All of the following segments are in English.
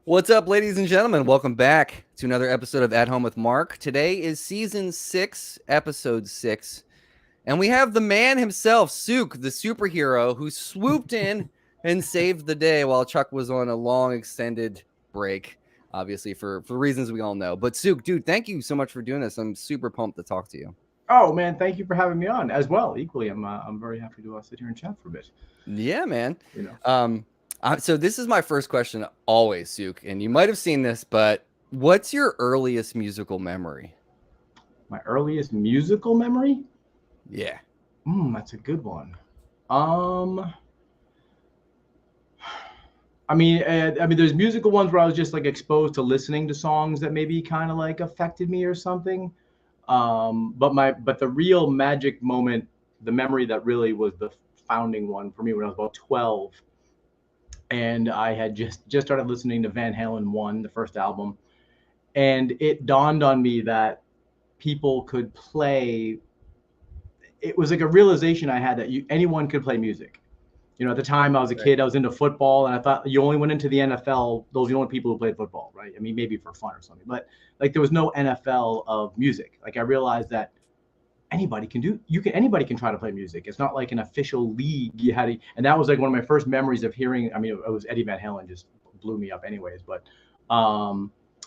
What's up, ladies and gentlemen? Welcome back to another episode of At Home with Mark. Today is season 6, episode 6, and we have the man himself, Suke, the superhero, who swooped in and saved the day while Chuck was on a long, extended break, obviously for reasons we all know. But Suke, dude, thank you so much for doing this. I'm super pumped to talk to you. Oh man, thank you for having me on as well. Equally, I'm very happy to sit here and chat for a bit. Yeah, man. You know, So this is my first question always, Suke, and you might have seen this, but what's your earliest musical memory? my earliest musical memory. Yeah. That's a good one. Um, I mean, there's musical ones where I was just like exposed to listening to songs that maybe kind of like affected me or something. But the real magic moment, the memory that really was the founding one for me when I was about 12, and I had just started listening to Van Halen one, the first album, and it dawned on me that people could play. It was like a realization I had that anyone could play music. At the time I was a Right. kid, I was into football, and I thought you only went into the NFL. Those are the only people who played football, right? I mean, maybe for fun or something, but like there was no NFL of music. Like I realized that anybody can try to play music. It's not like an official league. You had to, and that was like one of my first memories of hearing. I mean, it was Eddie Van Halen just blew me up, anyways. But I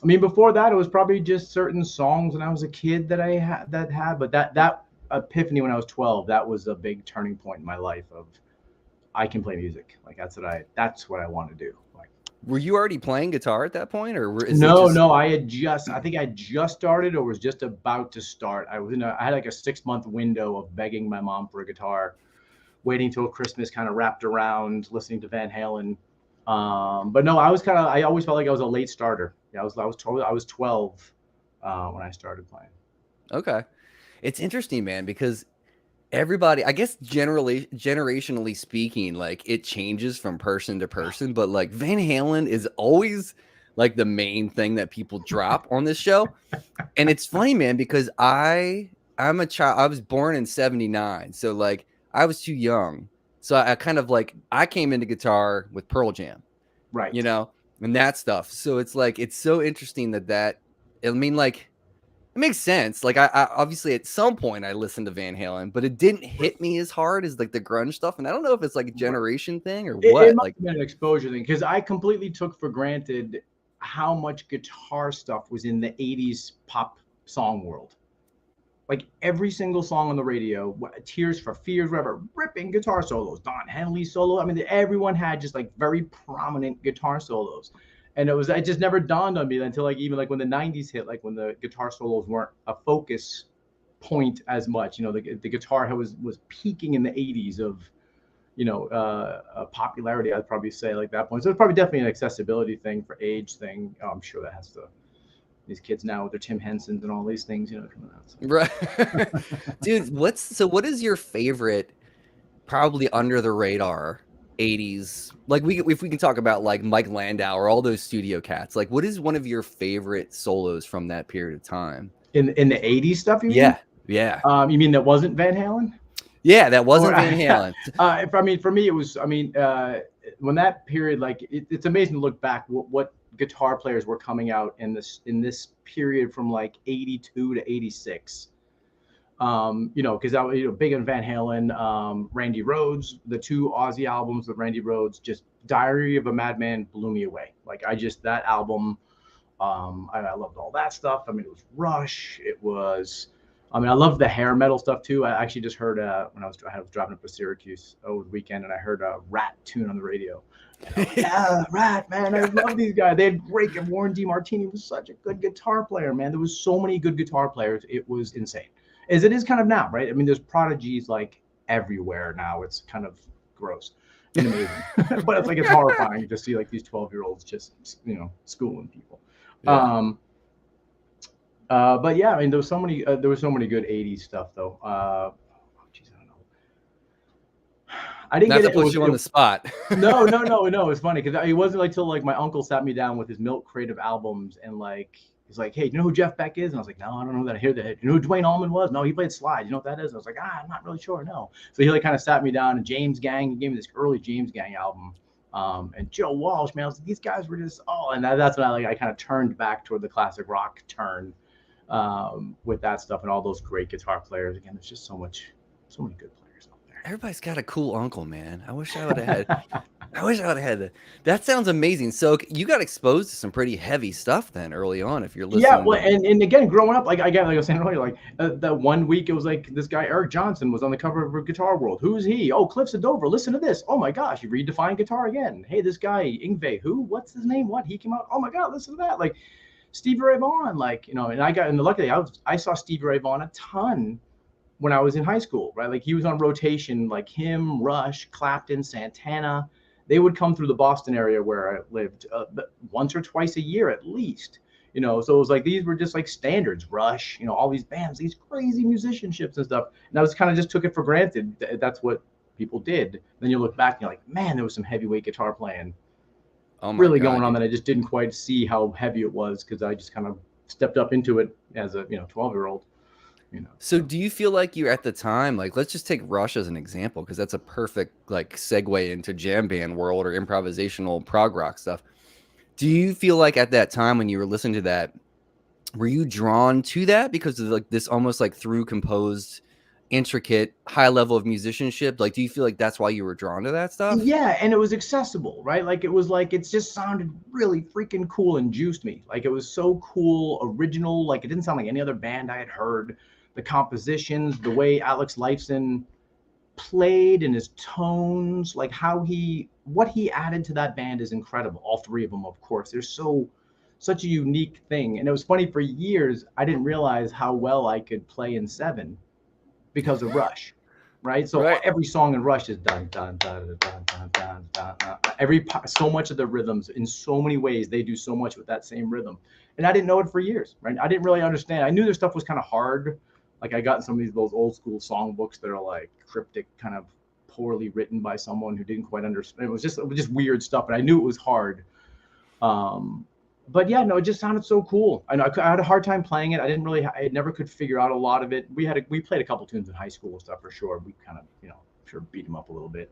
mean, before that, it was probably just certain songs when I was a kid that I had. But that epiphany when I was 12, that was a big turning point in my life. Of I can play music. Like that's what I want to do. Like Were you already playing guitar at that point, or is it no, just no, I think I just started or was just about to start. I had like a 6 month window of begging my mom for a guitar, waiting till Christmas kind of wrapped around, listening to Van Halen. But no, I always felt like I was a late starter. Yeah, I was 12 when I started playing. okay? It's interesting, man, because everybody, I guess, generally, generationally speaking, like it changes from person to person, but like Van Halen is always like the main thing that people drop on this show. And it's funny, man, because I'm a child. I was born in '79, so like I was too young. So I kind of like I came into guitar with Pearl Jam, you Right. know, and that stuff. So it's like it's so interesting that I mean, like it makes sense. Like I obviously at some point I listened to Van Halen, but it didn't hit me as hard as like the grunge stuff. And I don't know if it's like a Right. generation thing or It what. must Like have been an exposure thing because I completely took for granted how much guitar stuff was in the 80s pop song world. Like every single song on the radio, Tears for Fears, whatever, ripping guitar solos, Don Henley solo. I mean, everyone had just like very prominent guitar solos. And it just never dawned on me until like even like when the 90s hit, like when the guitar solos weren't a focus point as much. The guitar was peaking in the 80s of popularity. I'd probably say like that point. So it's probably definitely an accessibility thing for age thing. Oh, I'm sure that has to these kids now with their Tim Hensons and all these things, coming out. So. right. Dude, what is your favorite probably under the radar 80s? Like if we can talk about like Mike Landau or all those studio cats. Like what is one of your favorite solos from that period of time? In the 80s stuff, you mean? Yeah. Yeah. You mean that wasn't Van Halen? Yeah, that Or wasn't Van Halen. I mean, for me, it was. I mean, when that period, like, it's amazing to look back what guitar players were coming out in this period from like 82 to 86. Because I was big on Van Halen, Randy Rhoads, the two Ozzy albums with Randy Rhoads, just Diary of a Madman blew me away. Like that album, I loved all that stuff. I mean, it was Rush. I mean, I loved the hair metal stuff too. I actually just heard when I was driving up to Syracuse over the weekend, and I heard a Rat tune on the radio. And I was like, yeah, Rat, man, I love these guys. They had great. Warren DeMartini was such a good guitar player, man. There was so many good guitar players. It was insane, as it is kind of now, right? I mean, there's prodigies like everywhere now. It's kind of gross and amazing, but it's horrifying to see like these 12-year-olds just schooling people. Yeah. Um, but yeah, I mean, there was so many good '80s stuff though. Geez, I don't know. I didn't Not get to it. put you on the spot. No, no, no, no. It's funny because it wasn't like till like my uncle sat me down with his Milk Crate of albums and like he's like, "Hey, do you know who Jeff Beck is?" And I was like, "No, I don't know that. I hear that. Do you know who Dwayne Allman was? No, he played slide. You know what that is?" And I was like, "I'm not really sure. No." So he like kind of sat me down and James Gang. He gave me this early James Gang album. And Joe Walsh, man, I was like, these guys were just and that's when I kind of turned back toward the classic rock turn with that stuff and all those great guitar players. Again, there's just so many good players out Everybody's got a cool uncle, man. I wish I would have had. there. I wish I would have had that. That sounds amazing. So you got exposed to some pretty heavy stuff then early on. If you're Yeah, listening, well, and again, growing up, like I was saying earlier, like that one week, it was like this guy Eric Johnson was on the cover of Guitar World. Who's he? Oh, Cliffs of Dover. Listen to this. Oh my gosh, you redefined guitar again. Hey, this guy Ingve, who? What's his name? What? He came out. Oh my God, listen to that. Like Stevie Ray Vaughan, like and luckily I saw Stevie Ray Vaughan a ton when I was in high school, right? Like he was on rotation, like him, Rush, Clapton, Santana. They would come through the Boston area where I lived once or twice a year at least. So it was like these were just like standards. Rush, all these bands, these crazy musicianships and stuff. And I was kind of just took it for granted. That's what people did. Then you look back and you're like, man, there was some heavyweight guitar playing really going on that I just didn't quite see how heavy it was because I just kind of stepped up into it as a 12-year-old. So do you feel like you at the time, like let's just take Rush as an example because that's a perfect like segue into jam band world or improvisational prog rock stuff. Do you feel like at that time when you were listening to that, were you drawn to that because of like this almost like through composed, intricate, high level of musicianship? Like, do you feel like that's why you were drawn to that stuff? Yeah, and it was accessible, right? Like it just sounded really freaking cool and juiced me. Like it was so cool, original. Like it didn't sound like any other band I had heard. The compositions, the way Alex Lifeson played and his tones, like what he added to that band is incredible. All three of them, of course. They're such a unique thing. And it was funny, for years I didn't realize how well I could play in seven because of Rush. Right. So every song in Rush is dun dun dun dun dun dun dun. So much of the rhythms in so many ways, they do so much with that same rhythm. And I didn't know it for years, right? I didn't really understand. I knew their stuff was kind of hard. Like I got some of those old school songbooks that are like cryptic, kind of poorly written by someone who didn't quite understand. It was just weird stuff, and I knew it was hard. But yeah, no, it just sounded so cool. I know I had a hard time playing it. I never could figure out a lot of it. We played a couple tunes in high school and stuff for sure. We kind of, sure beat him up a little bit,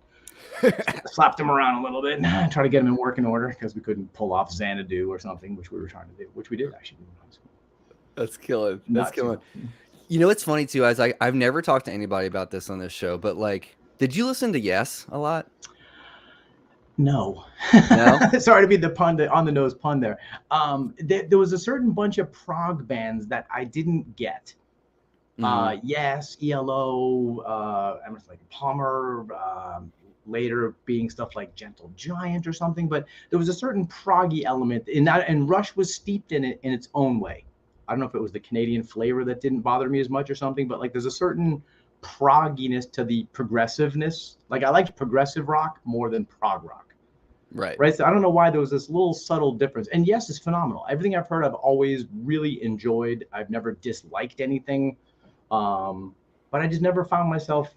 slapped him around a little bit, and try to get him in working order because we couldn't pull off Xanadu or something, which we were trying to do, which we did actually do in high school. That's killing. That's killing. It's funny too. I've never talked to anybody about this on this show, but like, did you listen to Yes a lot? No. No? Sorry to be the on the nose pun there. There was a certain bunch of prog bands that I didn't get. Yes, ELO, Emerson Lake and Palmer, later being stuff like Gentle Giant or something, but there was a certain proggy element in that, and Rush was steeped in it in its own way. I don't know if it was the Canadian flavor that didn't bother me as much or something, but like there's a certain progginess to the progressiveness. Like I liked progressive rock more than prog rock. Right. So I don't know why there was this little subtle difference. And Yes, it's phenomenal. Everything I've heard, I've always really enjoyed. I've never disliked anything. But I just never found myself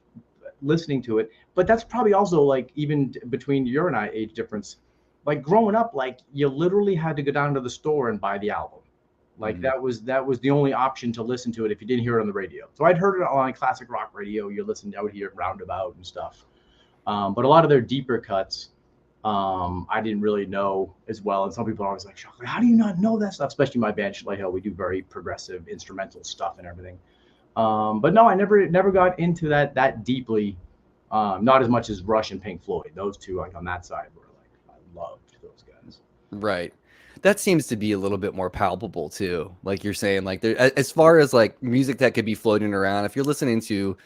listening to it. But that's probably also like even between your and I age difference. Like growing up, like you literally had to go down to the store and buy the album. Like that was the only option to listen to it if you didn't hear it on the radio. So I'd heard it on classic rock radio. I would hear it roundabout and stuff. But a lot of their deeper cuts, I didn't really know as well. And some people are always like, how do you not know that stuff? Especially my band, Schley Hill. We do very progressive instrumental stuff and everything. But no, I never got into that deeply. Not as much as Rush and Pink Floyd. Those two, like on that side, were like I loved those guys. Right. That seems to be a little bit more palpable too. Like you're saying, like there, as far as like music that could be floating around, if you're listening to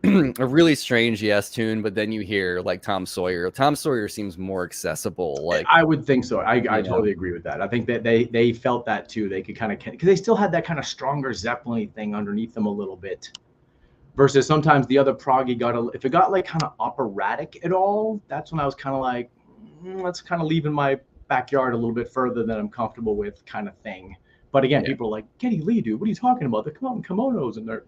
a really strange Yes tune, but then you hear like Tom Sawyer seems more accessible. Like I would think so. I totally agree with that. I think that they felt that too. They could kind of, because they still had that kind of stronger Zeppelin thing underneath them a little bit. Versus sometimes the other proggy if it got like kind of operatic at all, that's when I was kind of like, let's kind of leave in my backyard a little bit further than I'm comfortable with, kind of thing. But again, people are like, Geddy Lee, dude, what are you talking about? They come out in kimonos and they're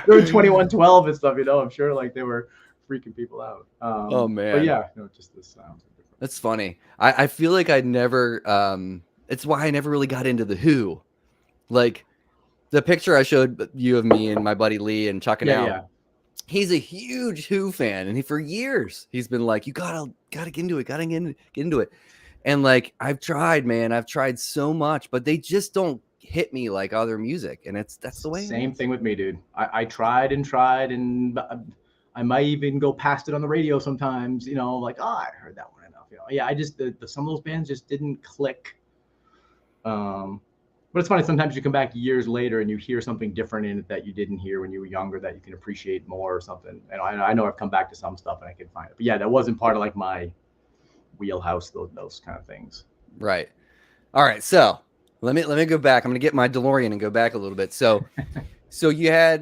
2112 and stuff, I'm sure like they were freaking people out. Oh man. But yeah, just the sounds. That's funny. I feel like I never it's why I never really got into the Who. Like the picture I showed you of me and my buddy Lee and Chuck and Al. he's a huge Who fan, and for years he's been like, "You gotta get into it, get into it." And like I've tried, man, I've tried so much, but they just don't hit me like other music, and that's the way it Same is. thing with me, dude. I tried and tried, and I might even go past it on the radio sometimes. You know, like, oh, I heard that one enough. You know, yeah, I just some of those bands just didn't click. Um, but it's funny, sometimes you come back years later and you hear something different in it that you didn't hear when you were younger that you can appreciate more or something. And I know I've come back to some stuff and I can find it. But yeah, that wasn't part of like my wheelhouse, those kind of things. Right. All right. So let me go back. I'm gonna get my DeLorean and go back a little bit. So you're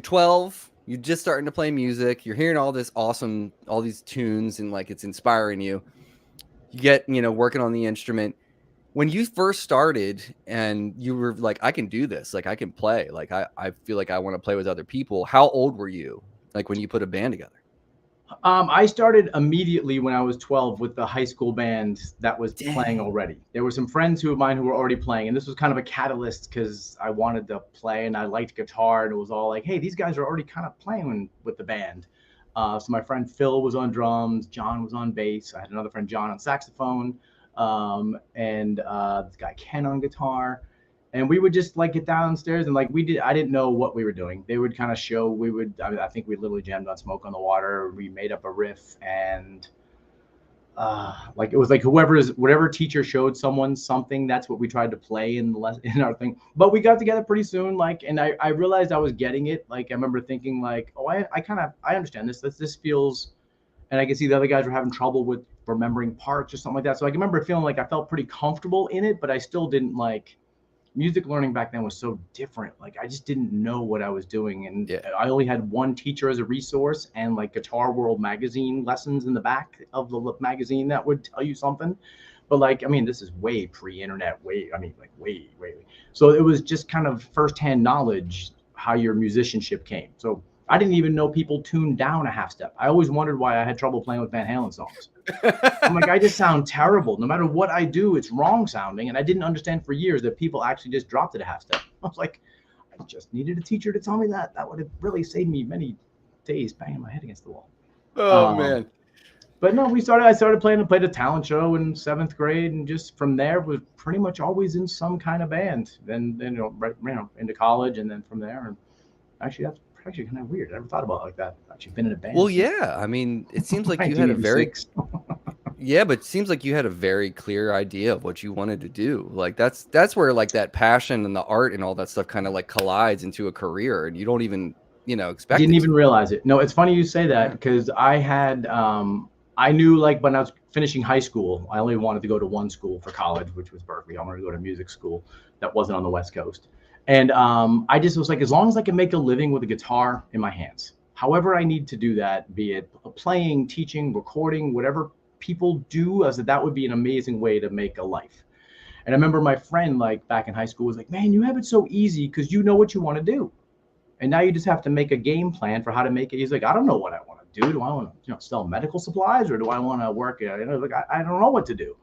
12. You're just starting to play music. You're hearing all these tunes, and like it's inspiring you. You get working on the instrument. When you first started and you were like, I can do this, like I can play, like I feel like I want to play with other people. How old were you, like when you put a band together? I started immediately when I was 12 with the high school band that was playing Dang. already. There were some friends of mine who were already playing, and this was kind of a catalyst because I wanted to play and I liked guitar, and it was all like, hey, these guys are already kind of playing with the band. So my friend Phil was on drums, John was on bass. I had another friend John on saxophone, and this guy Ken on guitar. And we would just like get downstairs and like I didn't know what we were doing. They would kind of show, I think we literally jammed on Smoke on the Water. We made up a riff, and like it was like whatever teacher showed someone something, that's what we tried to play in our thing. But we got together pretty soon, like, and I realized I was getting it. Like I remember thinking like, oh, I understand this feels, and I could see the other guys were having trouble with remembering parts or something like that. So I remember feeling like I felt pretty comfortable in it, but I still didn't like music learning back then was so different. Like I just didn't know what I was doing, and Yeah. I only had one teacher as a resource, and like Guitar World magazine lessons in the back of the magazine that would tell you something. But like, I mean, this is way pre-internet, way. So it was just kind of firsthand knowledge how your musicianship came. So I didn't even know people tuned down a half step. I always wondered why I had trouble playing with Van Halen songs. I'm like, I just sound terrible. No matter what I do, it's wrong sounding. And I didn't understand for years that people actually just dropped it a half step. I was like, I just needed a teacher to tell me that. That would have really saved me many days banging my head against the wall. Oh Um, man. but no, I started played a talent show in seventh grade, and just from there was pretty much always in some kind of band. Then into college, and then from there. And actually, that's actually kind of weird. I never thought about it like that. I've actually been in a band Well, since yeah. I mean, it seems like you had a very 1986. yeah, but it seems like you had a very clear idea of what you wanted to do. Like that's where like that passion and the art and all that stuff kind of like collides into a career, and you don't even expect Didn't it even to. realize it. No, it's funny you say that Yeah. because I knew like when I was finishing high school, I only wanted to go to one school for college, which was Berkeley. I wanted to go to music school that wasn't on the West Coast. And I just was like, as long as I can make a living with a guitar in my hands, however I need to do that, be it playing, teaching, recording, whatever people do, as that would be an amazing way to make a life. And I remember my friend like back in high school was like, man, you have it so easy because you know what you want to do. And now you just have to make a game plan for how to make it. He's like, I don't know what I want to do. Do I want to, sell medical supplies, or do I want to work? Like I don't know what to do.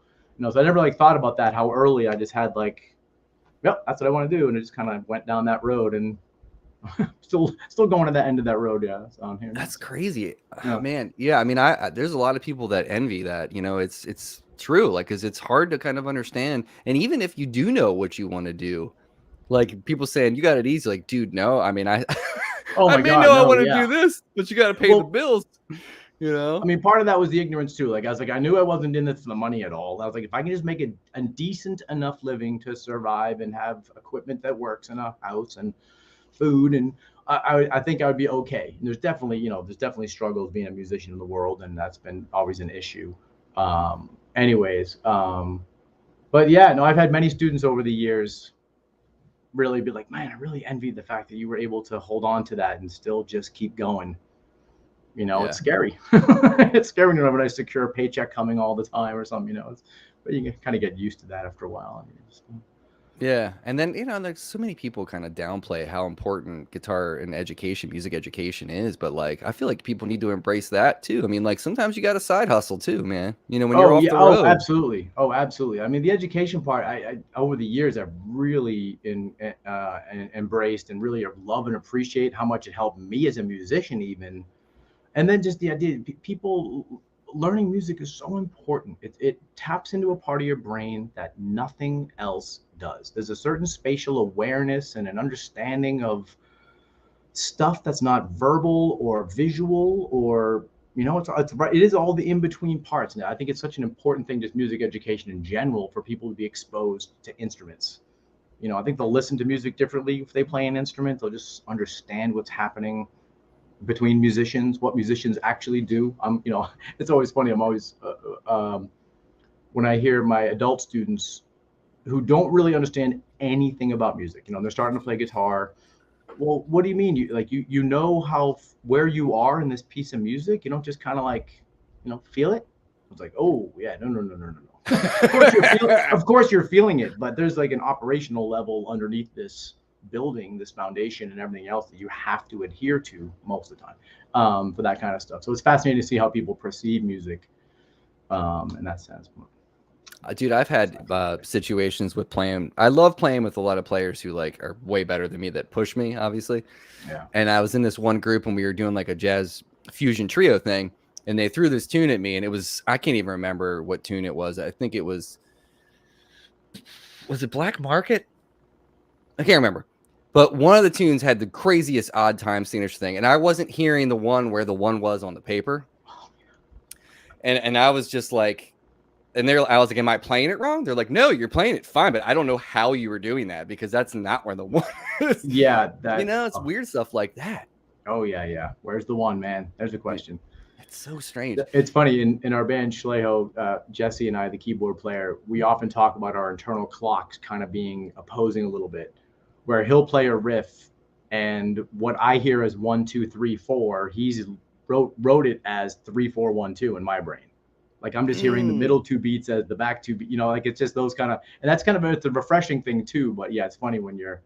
So I never like thought about that. How early I just had like, yep, that's what I want to do, and it just kind of went down that road, and still going to the end of that road. Yeah, so I'm here now. That's So crazy. yeah, Man. Yeah, I mean, there's a lot of people that envy that, it's true, like cuz it's hard to kind of understand. And even if you do know what you want to do, like people saying you got it easy, like, dude, no. I mean, I oh I my may God, know I no, want to do yeah. this, but you got to pay the Well, bills, you I know? mean, part of that was the ignorance too. Like I was like, I knew I wasn't in this for the money at all. I was like, if I can just make a decent enough living to survive and have equipment that works in a house and food, and I think I would be okay. And there's definitely struggles being a musician in the world, and that's been always an issue. Anyways, but yeah, no, I've had many students over the years really be like, man, I really envy the fact that you were able to hold on to that and still just keep going. It's Yeah. scary. It's scary when you have a nice secure paycheck coming all the time or something. But you can kind of get used to that after a while. Yeah, and then there's so many people kind of downplay how important guitar and education, music education is, but like I feel like people need to embrace that too. I mean, like sometimes you got a side hustle too, man. When you're Oh off yeah. the Oh, road. absolutely. Oh, absolutely. I mean, the education part, I over the years, I've really embraced and really love and appreciate how much it helped me as a musician, even. And then just the idea, people learning music is so important. It taps into a part of your brain that nothing else does. There's a certain spatial awareness and an understanding of stuff that's not verbal or visual or it is all the in between parts. Now I think it's such an important thing, just music education in general, for people to be exposed to instruments. I think they'll listen to music differently if they play an instrument. They'll just understand what's happening between musicians, what musicians actually do. It's always funny. I'm always when I hear my adult students who don't really understand anything about music, they're starting to play guitar. Well, what do you mean? You know how where you are in this piece of music? You don't just kind of like, feel it. It's like, oh yeah, no, no, no, no, no, no. Of course you're feeling it, but there's like an operational level underneath this building, this foundation, and everything else that you have to adhere to most of the time, for that kind of stuff. So it's fascinating to see how people perceive music, in that sense. Dude, I've had situations with playing. I love playing with a lot of players who like are way better than me that push me, obviously. Yeah. And I was in this one group and we were doing like a jazz fusion trio thing, and they threw this tune at me, and I can't even remember what tune it was. I think it was it Black Market? I can't remember. But one of the tunes had the craziest odd time signature thing, and I wasn't hearing the one where the one was on the paper. And I was just like, I was like, am I playing it wrong? They're like, no, you're playing it fine, but I don't know how you were doing that because that's not where the one is. Yeah, it's weird stuff like that. Oh yeah. Where's the one, man? There's a question. It's so strange. It's funny, in our band Schleho, Jesse and I, the keyboard player, we often talk about our internal clocks kind of being opposing a little bit, where he'll play a riff, and what I hear as 1 2 3 4, he's wrote it as 3 4 1 2 in my brain. Like I'm just hearing the middle two beats as the back two beats, like it's just those kind of, and that's kind of it's a refreshing thing too. But yeah, it's funny when you're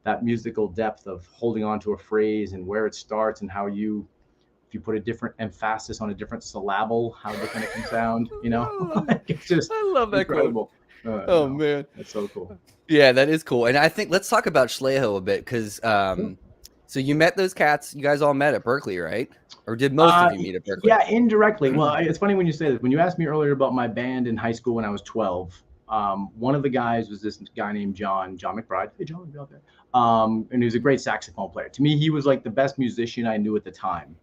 that musical depth of holding on to a phrase and where it starts and how if you put a different emphasis on a different syllable, how different it can sound. It's just, I love that incredible. Oh man, that's so cool. Yeah, that is cool. And I think let's talk about Schleho a bit because so you met those cats. You guys all met at Berkeley, right? Or did most of you meet at Berkeley? Yeah, indirectly. Well, it's funny when you say this. When you asked me earlier about my band in high school when I was 12, one of the guys was this guy named John McBride. Hey, John, be out there. And he was a great saxophone player. To me, he was like the best musician I knew at the time.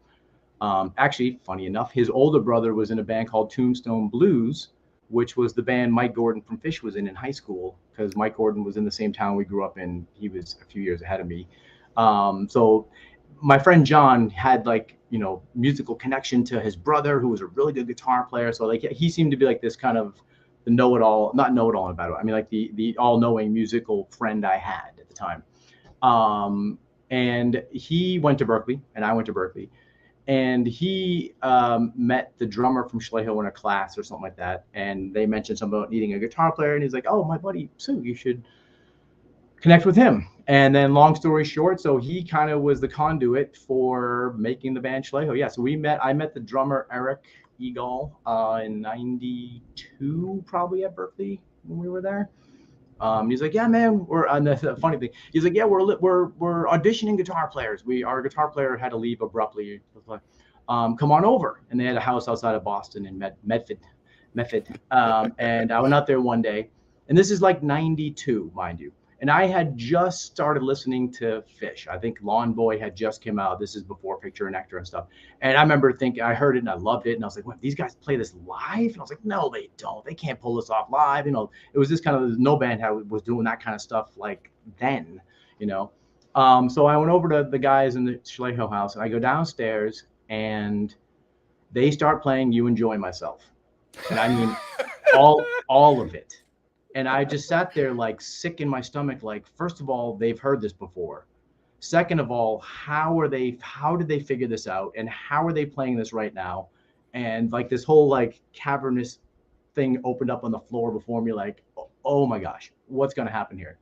Actually, funny enough, his older brother was in a band called Tombstone Blues, which was the band Mike Gordon from Phish was in high school, because Mike Gordon was in the same town we grew up in. He was a few years ahead of me. So my friend John had musical connection to his brother, who was a really good guitar player. So he seemed to be like this kind of the know-it-all, not know-it-all about it. I mean, like the all-knowing musical friend I had at the time. And he went to Berkeley and I went to Berkeley. And he met the drummer from Schleho in a class or something like that. And they mentioned something about needing a guitar player. And he's like, oh, my buddy Sue, you should connect with him. And then long story short, so he kind of was the conduit for making the band Schleho. Yeah, so I met the drummer Eric Eagle in 92, probably at Berkeley when we were there. He's like, yeah, man, we're on the funny thing. He's like, yeah, we're auditioning guitar players. Our guitar player had to leave abruptly. Come on over. And they had a house outside of Boston in Medford. And I went out there one day, and this is like 92, mind you. And I had just started listening to Phish. I think Lawn Boy had just come out. This is before Picture and Nectar and stuff. And I remember thinking, I heard it and I loved it. And I was like, what, these guys play this live? And I was like, no, they don't. They can't pull this off live. It was this kind of, no band was doing that kind of stuff like then, So I went over to the guys in the Schleho house, and I go downstairs and they start playing You Enjoy Myself. And I mean, all of it. And I just sat there like sick in my stomach. Like, first of all, they've heard this before. Second of all, how did they figure this out? And how are they playing this right now? And like this whole like cavernous thing opened up on the floor before me. Like, oh my gosh, what's going to happen here?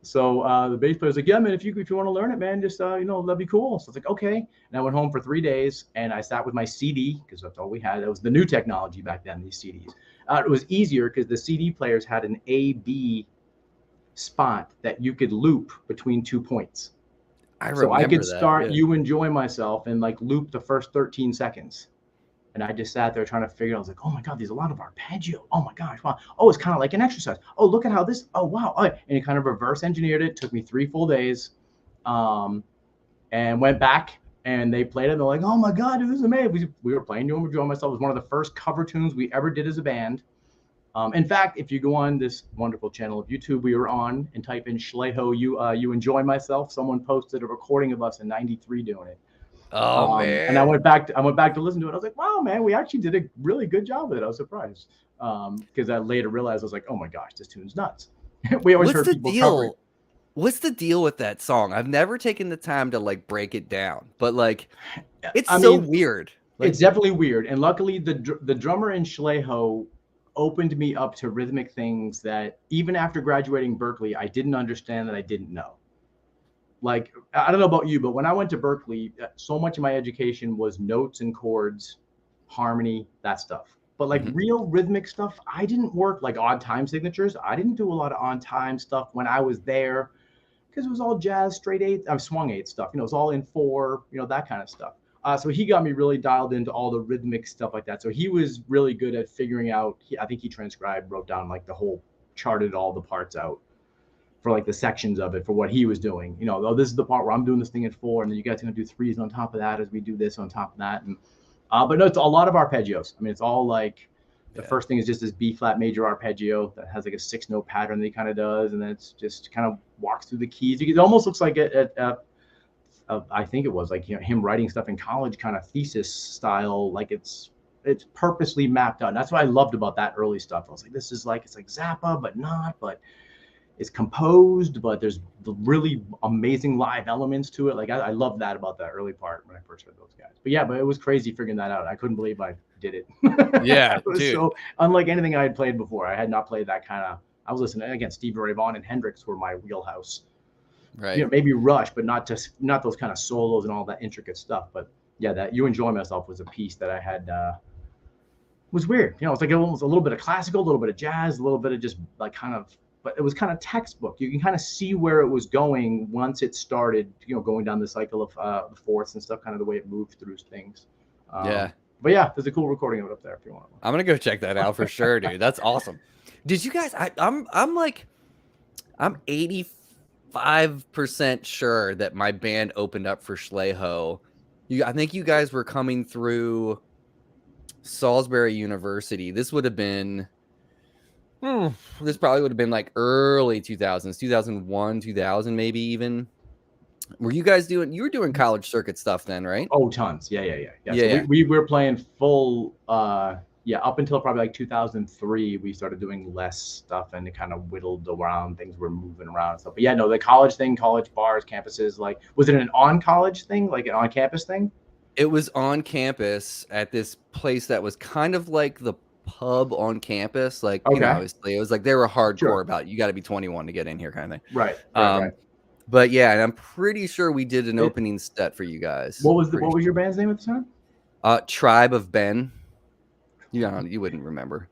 So the bass player's like, yeah, man, if you want to learn it, man, just that'd be cool. So it's like, okay. And I went home for 3 days, and I sat with my CD because that's all we had. That was the new technology back then. These CDs. It was easier because the CD players had an A/B spot that you could loop between 2 points. I So I could remember that. start Yeah. "You Enjoy Myself" and like loop the first 13 seconds. And I just sat there trying to figure out. I was like, oh my God, there's a lot of arpeggio. Oh my gosh, wow. Oh, it's kind of like an exercise. Oh, look at how this. Oh, wow. Oh, and it kind of reverse engineered it. Took me 3 full days, and went back and they played it. And they're like, oh my God, dude, this is amazing. We were playing "You Enjoy Myself." It was one of the first cover tunes we ever did as a band. In fact, if you go on this wonderful channel of YouTube we were on and type in Schleho, you enjoy myself, someone posted a recording of us in '93 doing it. Oh And I man. went back to listen to it. I was like, wow, man, we actually did a really good job with it. I was surprised. Because I later realized I was like, oh my gosh, this tune's nuts. We always What's heard the people cover it. deal? What's the deal with that song? I've never taken the time to like break it down, but like it's I so mean, weird. Like, it's definitely weird. And luckily, the drummer in Schleho opened me up to rhythmic things that even after graduating Berkeley, I didn't understand that I didn't know. Like, I don't know about you, but when I went to Berkeley, so much of my education was notes and chords, harmony, that stuff. But like mhm. real rhythmic stuff, I didn't work like odd time signatures. I didn't do a lot of on time stuff when I was there because it was all jazz, straight eight, I swung eight stuff. It was all in four, that kind of stuff. So he got me really dialed into all the rhythmic stuff like that. So he was really good at figuring out. I think he transcribed, wrote down like the whole, charted all the parts out for like the sections of it for what he was doing. Oh, this is the part where I'm doing this thing at four, and then you guys are gonna do threes on top of that as we do this on top of that. And but no, it's a lot of arpeggios. I mean, it's all like the Yeah. first thing is just this B flat major arpeggio that has like a 6-note pattern that he kind of does, and then it's just kind of walks through the keys. It almost looks like I think it was like him writing stuff in college, kind of thesis style. Like it's purposely mapped out. And that's what I loved about that early stuff. I was like, this is like it's like Zappa, but not. But it's composed, but there's the really amazing live elements to it. Like I love that about that early part when I first heard those guys. But yeah, but it was crazy figuring that out. I couldn't believe I did it. Yeah, It was dude. so unlike anything I had played before. I had not played that kind of. I was listening again. Stevie Ray Vaughan and Hendrix were my wheelhouse. Right. Maybe Rush, but not those kind of solos and all that intricate stuff. But yeah, that "You Enjoy Myself" was a piece that I had. Was weird. It's like it was a little bit of classical, a little bit of jazz, a little bit of just like kind of. But it was kind of textbook. You can kind of see where it was going once it started, going down the cycle of the fourths and stuff, kind of the way it moved through things. Yeah. But yeah, there's a cool recording of it up there if you want. I'm gonna go check that out for sure, dude. That's awesome. Did you guys? I'm like, I'm 85% sure that my band opened up for Schleho. I think you guys were coming through Salisbury University. This would have been. This probably would have been like early 2000s, 2001, 2000, maybe even. Were you guys doing? You were doing college circuit stuff then, right? Oh, tons. Yeah. Yeah, So yeah. we were playing full. Up until probably like 2003, we started doing less stuff and it kind of whittled around. Things were moving around and stuff. But yeah, no, the college thing, college bars, campuses. Like, was it an on-college thing, like an on-campus thing? It was on campus at this place that was kind of like the pub on campus. Like, Okay. obviously, it was like they were hardcore Sure. about you got to be 21 to get in here, kind of thing. Right. But yeah, and I'm pretty sure we did an opening set for you guys. What was your band's name at the time? Tribe of Ben. You wouldn't remember,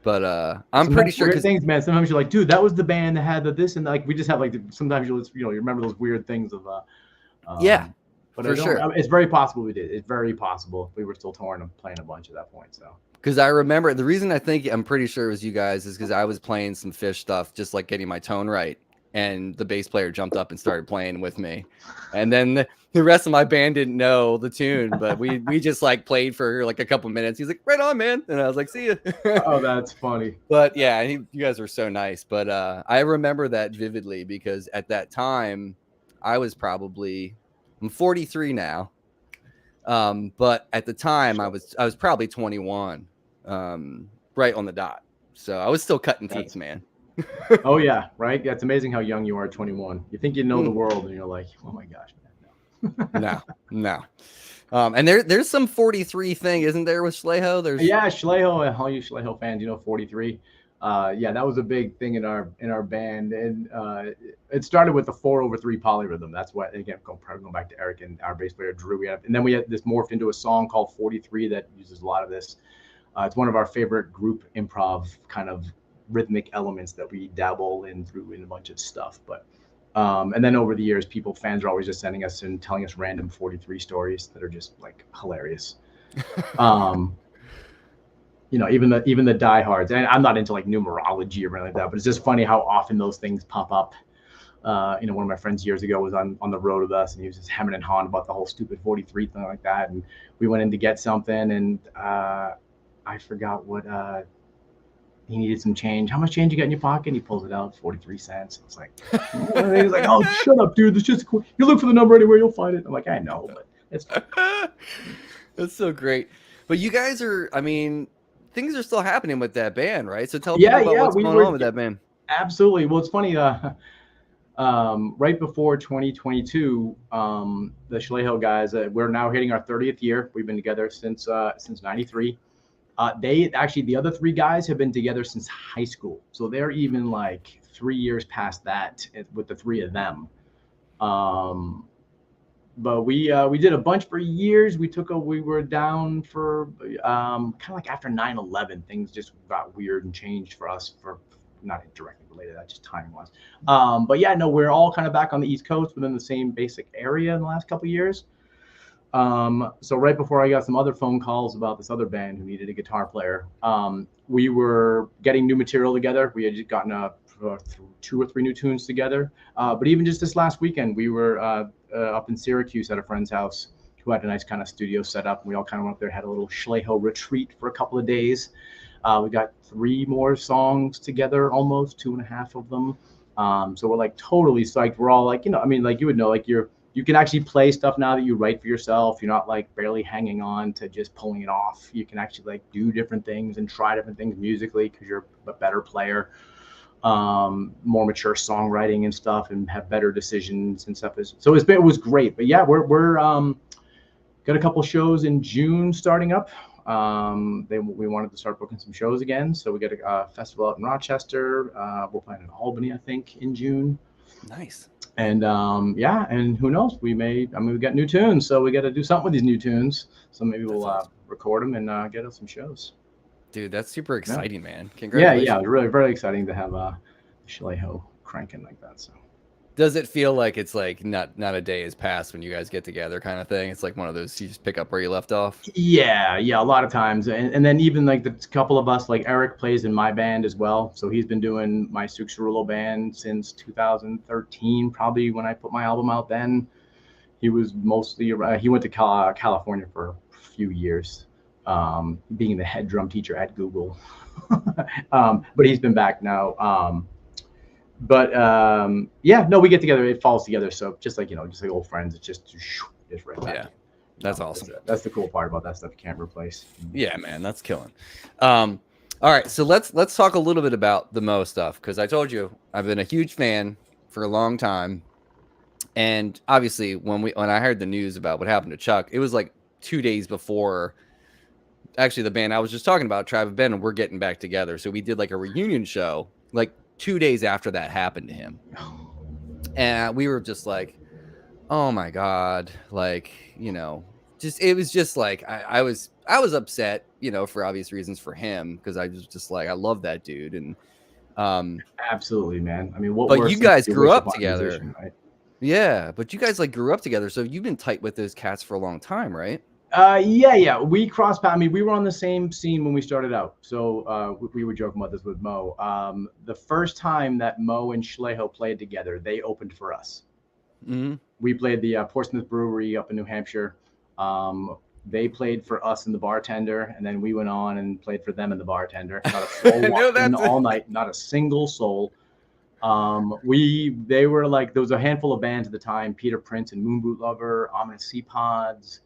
but I'm Sometimes pretty sure weird things, man. Sometimes you're like, dude, that was the band that had this, and like we just have like sometimes you remember those weird things of yeah, but for sure. It's very possible we did. It's very possible we were still touring and playing a bunch at that point. So because I remember the reason I'm pretty sure it was you guys is because I was playing some Fish stuff, just like getting my tone right. And the bass player jumped up and started playing with me. And then the rest of my band didn't know the tune, but we just like played for like a couple minutes. He's like, right on, man. And I was like, see ya. Oh, that's funny. But yeah, you guys were so nice. But I remember that vividly because at that time I was I'm 43 now. But at the time I was probably 21, right on the dot. So I was still cutting teeth, man. Oh yeah, right. That's amazing how young you are. 21. You think you know the world, and you're like, oh my gosh, man. No. And there's some 43 thing, isn't there, with Schleho? Yeah, Schleho. All you Schleho fans, 43. Yeah, that was a big thing in our band, and it started with the 4/3 polyrhythm. That's what, again, going back to Eric and our bass player Drew. And then we had this morphed into a song called 43 that uses a lot of this. It's one of our favorite group improv kind of rhythmic elements that we dabble in through in a bunch of stuff. But and then over the years, fans are always just sending us and telling us random 43 stories that are just like hilarious. Um, even the diehards, and I'm not into like numerology or anything like that, but it's just funny how often those things pop up. One of my friends years ago was on the road with us, and he was just hemming and hawing about the whole stupid 43 thing like that. And we went in to get something, and I forgot what he needed some change. How much change you got in your pocket? And he pulls it out, 43 cents. It's like, he was like, oh, shut up, dude. It's just cool. You look for the number anywhere, you'll find it. I'm like, I know, but it's fine. That's so great. But you guys are, I mean, things are still happening with that band, right? So tell people about what's going on with that band. Absolutely. Well, it's funny. Right before 2022, the Schlejo guys, we're now hitting our 30th year. We've been together since '93. The other three guys have been together since high school, so they're even like 3 years past that with the three of them. But we did a bunch for years. We were down for kind of like after 9/11, things just got weird and changed for us, for not directly related, that just time was. But yeah, no, we're all kind of back on the East Coast within the same basic area in the last couple of years. So right before I got some other phone calls about this other band who needed a guitar player, we were getting new material together. We had just gotten 2 or 3 new tunes together. But even just this last weekend, we were up in Syracuse at a friend's house who had a nice kind of studio set up. And we all kind of went up there, had a little Schlejo retreat for a couple of days. We got 3 more songs together, almost 2.5 of them. So we're like totally psyched. We're all like, I mean, like you would know, like you can actually play stuff now that you write for yourself. You're not like barely hanging on to just pulling it off. You can actually like do different things and try different things musically because you're a better player, more mature songwriting and stuff, and have better decisions and stuff. So it was great. But yeah, we're got a couple shows in June starting up. We wanted to start booking some shows again, so we got a festival out in Rochester. We're playing in Albany, I think, in June. Nice. And and who knows? We got new tunes, so we got to do something with these new tunes. So maybe we'll record them and get us some shows. Dude, that's super exciting, man. Congratulations. Yeah, really, very exciting to have Schlejo cranking like that. So. Does it feel like it's like not a day has passed when you guys get together kind of thing? It's like one of those, you just pick up where you left off? Yeah, a lot of times. And then even like the couple of us, like Eric plays in my band as well. So he's been doing my Suke Cerulo band since 2013, probably when I put my album out then. He was mostly, he went to California for a few years, being the head drum teacher at Google. But he's been back now. We get together, it falls together. So just like old friends, it's just right back. Yeah, that's awesome. That's the cool part about that stuff you can't replace. Yeah, man, that's killing. All right, so let's talk a little bit about the Mo stuff, because I told you I've been a huge fan for a long time, and obviously when I heard the news about what happened to Chuck, it was like 2 days before. Actually, the band I was just talking about, Tribe of Ben, and we're getting back together, so we did like a reunion show like 2 days after that happened to him. And we were just like, oh my God, like, it was just like, I was upset, for obvious reasons for him, because I was just like, I love that dude. And absolutely, man. I mean, but you guys grew up together, right? Yeah, but you guys like grew up together, so you've been tight with those cats for a long time, right? Yeah. We crossed paths. I mean, we were on the same scene when we started out. So we were joking about this with Mo. The first time that Mo and Schlejo played together, they opened for us. Mm-hmm. We played the Portsmouth Brewery up in New Hampshire. They played for us in the Bartender, and then we went on and played for them in the Bartender. Not a soul walked in all night, not a single soul. They were like, there was a handful of bands at the time: Peter Prince and Moonboot Lover, Ominous Sea Pods,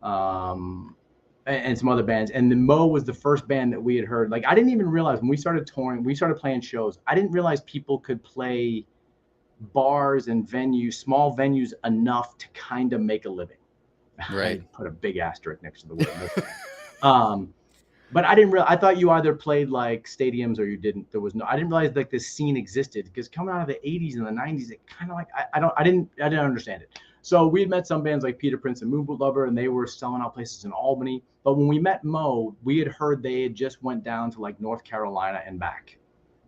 and some other bands. And the Mo was the first band that we had heard. Like, I didn't even realize when we started touring, we started playing shows, I didn't realize people could play bars and venues, small venues, enough to kind of make a living. Right. I put a big asterisk next to the word. But I didn't realize. I thought you either played like stadiums or you didn't. There was no. I didn't realize like this scene existed because coming out of the '80s and the '90s, it kind of like I didn't understand it. So we had met some bands like Peter Prince and Moonboot Lover, and they were selling out places in Albany. But when we met Mo, we had heard they had just went down to like North Carolina and back.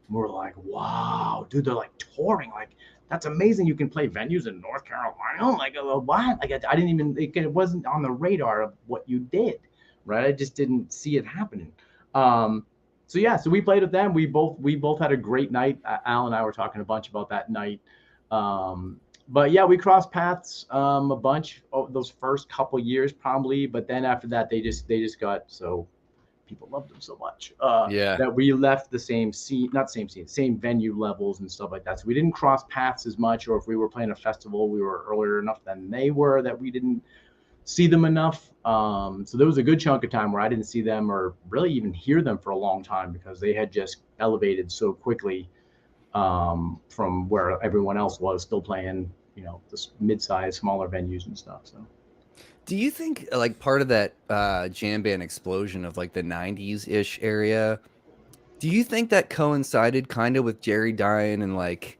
And we were like, wow, dude, they're like touring. Like that's amazing. You can play venues in North Carolina. Like what? Like I didn't even. It wasn't on the radar of what you did. Right, I just didn't see it happening. So yeah, so we played with them. We both had a great night. Al and I were talking a bunch about that night. But yeah, we crossed paths a bunch those first couple years probably, but then after that they just got so people loved them so much Yeah. that we left the same scene, not same scene, same venue levels and stuff like that. So we didn't cross paths as much, or if we were playing a festival, we were earlier enough than they were that we didn't see them enough. So there was a good chunk of time where I didn't see them or really even hear them for a long time because they had just elevated so quickly from where everyone else was still playing, this mid-sized, smaller venues and stuff. So. Do you think like part of that jam band explosion of like the 90s ish area, do you think that coincided kind of with Jerry dying and like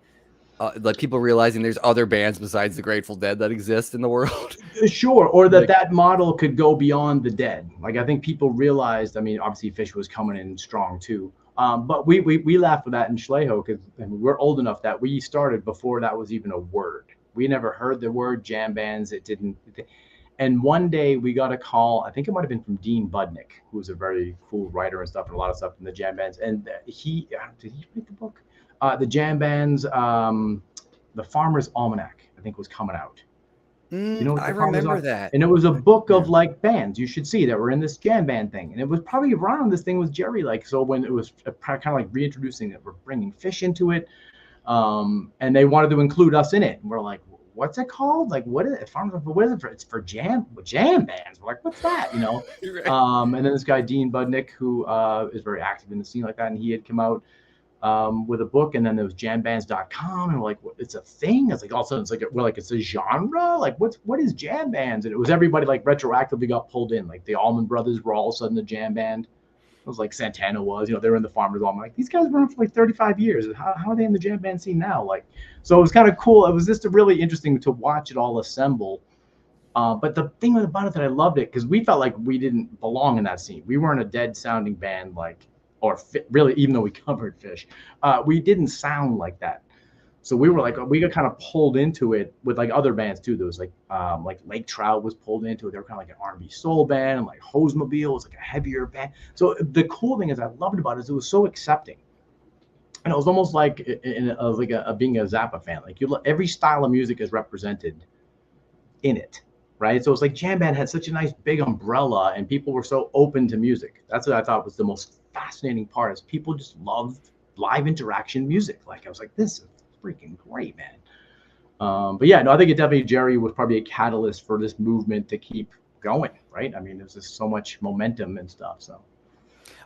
people realizing there's other bands besides the Grateful Dead that exist in the world? Sure, or Like, that model could go beyond the Dead. Like I think people realized. I mean, obviously Fish was coming in strong too. But we laughed with that in Schleho because we're old enough that we started before that was even a word. We never heard the word jam bands. It didn't. And one day we got a call. I think it might have been from Dean Budnick, who was a very cool writer and stuff, and a lot of stuff in the jam bands. And he did he write the book? The jam bands, the Farmer's Almanac, I think was coming out. You know what I the Farmer's remember Almanac? that. And it was a book of Yeah. like bands you should see that were in this jam band thing. And it was probably around this thing with Jerry. Like, so when it was kind of like reintroducing it, we're bringing Fish into it. And they wanted to include us in it. And we're like, what's it called? Like, what is it? Farmer's, what is it for? It's for jam bands. We're like, what's that? Right. And then this guy, Dean Budnick, who is very active in the scene like that. And he had come out with a book, and then there was jambands.com, and we're like, it's a thing. It's like all of a sudden we're like, it's a genre. Like, what is jam bands? And it was everybody like retroactively got pulled in. Like the Allman Brothers were all of a sudden the jam band. It was like Santana was, they were in the Farmers Almanac. Like these guys were on for like 35 years. How are they in the jam band scene now? Like, so it was kind of cool. It was just really interesting to watch it all assemble. But the thing about it that I loved it because we felt like we didn't belong in that scene. We weren't a Dead sounding band really, even though we covered Fish, we didn't sound like that. So we were like, we got kind of pulled into it with like other bands too. There was like Lake Trout was pulled into it. They were kind of like an R&B soul band, and like Hosemobile was like a heavier band. So the cool thing is I loved about it is it was so accepting. And it was almost like being a Zappa fan. Like every style of music is represented in it, right? So it's like jam band had such a nice big umbrella, and people were so open to music. That's what I thought was the most fascinating part. Is people just loved live interaction music. Like I was like, this is freaking great, man. But yeah, no, I think Jerry was probably a catalyst for this movement to keep going, right? I mean, there's just so much momentum and stuff. So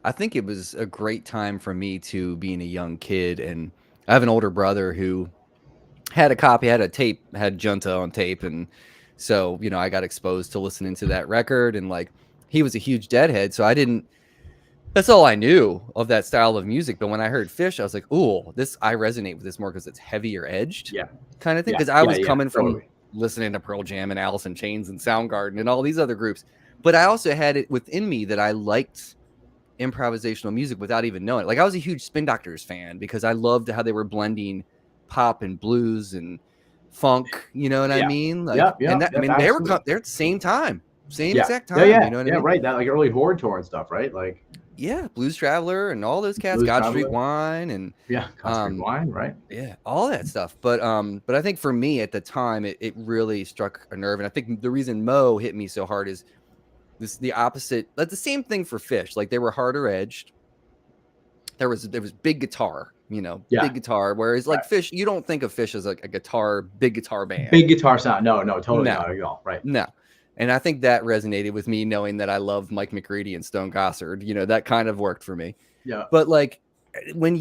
I think it was a great time for me to being a young kid, and I have an older brother who had a tape, had Junta on tape, and so I got exposed to listening to that record, and like he was a huge Deadhead, so that's all I knew of that style of music. But when I heard Fish, I was like, "Ooh, I resonate with this more because it's heavier edged, yeah, kind of thing." yeah, Because I was yeah, coming from totally. listening to Pearl Jam and Alice in Chains and Soundgarden and all these other groups, but I also had it within me that I liked improvisational music without even knowing it. Like I was a huge Spin Doctors fan because I loved how they were blending pop and blues and funk. You know what I Yeah, mean? Like, yeah, and that I mean they were absolutely. they're at the same time, same Yeah, exact yeah, time. You know what I yeah, mean? right. That like early Horde tour and stuff, right? Like Yeah, Blues Traveler and all those cats, Blues God Street Traveler. Wine and Yeah, Country Wine, right? yeah, all that stuff. But I think for me at the time it really struck a nerve. And I think the reason Mo hit me so hard is the opposite, like the same thing for Fish. Like they were harder edged. There was big guitar, Yeah, big guitar. Whereas like right. Fish, you don't think of Fish as like a big guitar band. Big guitar sound. No, totally No, not at all. Right. no. And I think that resonated with me, knowing that I love Mike McCready and Stone Gossard. That kind of worked for me. Yeah. But like when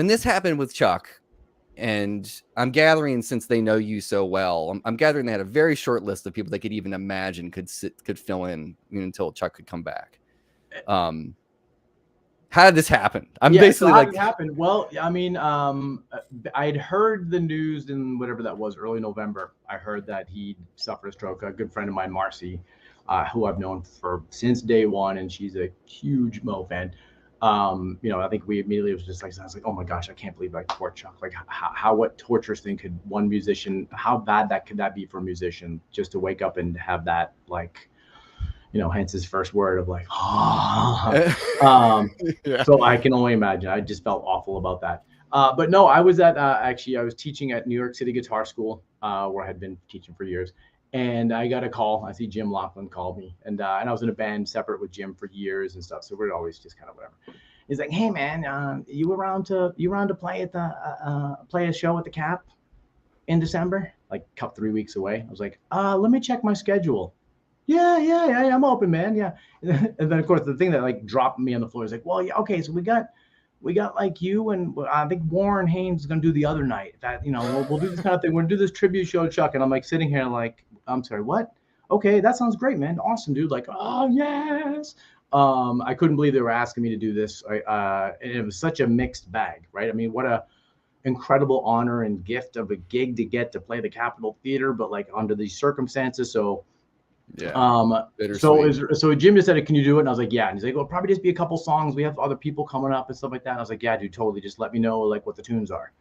this happened with Chuck, and I'm gathering, since they know you so well, I'm gathering they had a very short list of people they could even imagine could fill in until Chuck could come back. Um, how did this happen? I'm Yeah, so basically how like, did it happen? Well, I mean, I'd heard the news in whatever that was, early November. I heard that he suffered a stroke. A good friend of mine, Marcy, who I've known for since day one, and she's a huge Mo fan. I think we immediately was just like, I was like, oh my gosh, I can't believe I tore Chuck. Like, how what torturous thing could one musician? How bad that could that be for a musician just to wake up and have that, like, hence his first word of like, um, yeah. so I can only imagine. I just felt awful about that. But no, I was at actually I was teaching at New York City Guitar School, where I had been teaching for years, and I got a call. I see Jim Laughlin called me, and I was in a band separate with Jim for years and stuff. So we're always just kind of whatever. He's like, "Hey man, you around to play at the play a show at the Cap in December, like 3 weeks away?" I was like, "Let me check my schedule." Yeah, I'm open, man. Yeah. And then of course the thing that like dropped me on the floor is like, well, yeah, okay, so we got like you, and I think Warren Haynes is gonna do the other night. That we'll do this kind of thing. We're gonna do this tribute show to Chuck, and I'm like sitting here like, I'm sorry, what? Okay, that sounds great, man. Awesome, dude. Like, oh yes. I couldn't believe they were asking me to do this. And it was such a mixed bag, right? I mean, what a incredible honor and gift of a gig to get to play the Capitol Theater, but like under these circumstances. So Yeah. so Bittersweet. so Jim just said, "Can you do it?" And I was like, "Yeah." And he's like, "Well, probably just be a couple songs. We have other people coming up and stuff like that." And I was like, "Yeah, dude, totally. Just let me know like what the tunes are."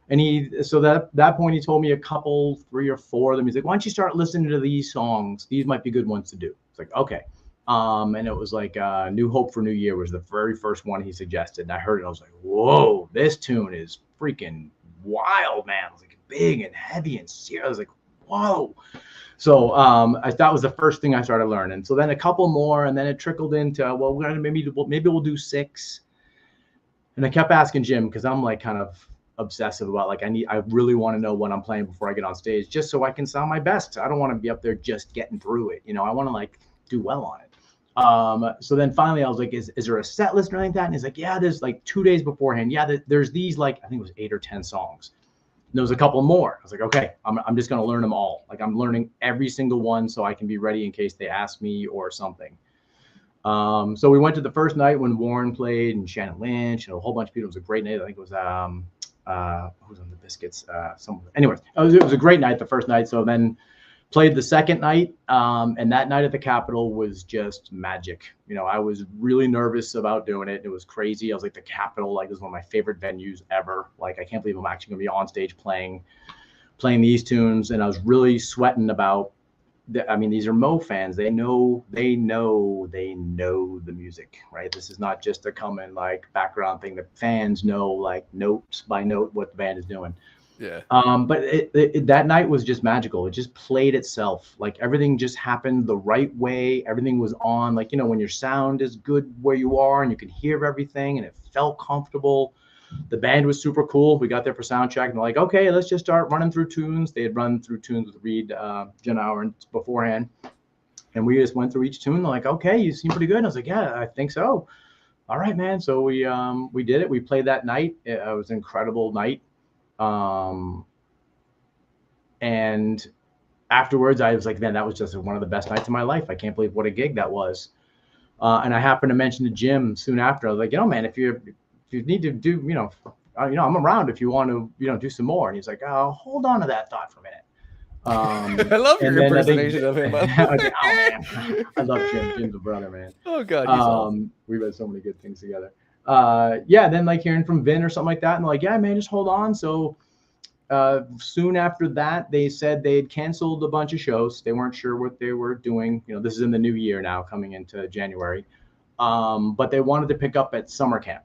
And so that point he told me a couple, 3 or 4 of them. He's like, "Why don't you start listening to these songs? These might be good ones to do." It's like, okay. And it was like New Hope for New Year was the very first one he suggested. And I heard it. I was like, whoa, this tune is freaking wild, man. It was like big and heavy and serious. I was like, whoa. So that was the first thing I started learning. So then a couple more, and then it trickled into, well, we're gonna maybe we'll do 6. And I kept asking Jim because I'm like kind of obsessive about like I really want to know what I'm playing before I get on stage, just so I can sound my best. I don't want to be up there just getting through it. I want to like do well on it. So then finally I was like, is there a set list or anything like that? And he's like, yeah, there's like 2 days beforehand. Yeah, there's these, like, I think it was 8 or 10 songs. And there was a couple more. I was like, okay, I'm just going to learn them all. Like I'm learning every single one so I can be ready in case they ask me or something. So we went to the first night when Warren played and Shannon Lynch and a whole bunch of people. It was a great night. I think it was who was on the Biscuits? Anyways, it was a great night the first night. So then played the second night, and that night at the Capitol was just magic. I was really nervous about doing it. It was crazy. I was like, the Capitol, like, this is one of my favorite venues ever. Like, I can't believe I'm actually gonna be on stage playing these tunes. And I was really sweating about. I mean, these are Mo fans. They know the music, right? This is not just a common like background thing. The fans know like notes by note what the band is doing. Yeah. But that night was just magical. It just played itself. Like everything just happened the right way. Everything was on. Like, when your sound is good where you are and you can hear everything and it felt comfortable. The band was super cool. We got there for sound check and they're like, okay, let's just start running through tunes. They had run through tunes with Reed, Jen Hour beforehand. And we just went through each tune. They're like, okay, you seem pretty good. And I was like, yeah, I think so. All right, man. So we did it. We played that night. It was an incredible night. And afterwards I was like, man, that was just one of the best nights of my life. I can't believe what a gig that was. And I happened to mention to Jim soon after. I was like, man, if you need to do, I'm around if you want to, do some more. And he's like, oh, hold on to that thought for a minute. I love your And then I think, impersonation of him. By the okay, oh man, way. I love Jim. Jim's a brother, man. Oh God, he's awesome. We've had so many good things together. Then like hearing from Vin or something like that, and like, yeah, man, just hold on. So soon after that, they said they had canceled a bunch of shows. They weren't sure what they were doing. This is in the new year now, coming into January. But they wanted to pick up at summer camp.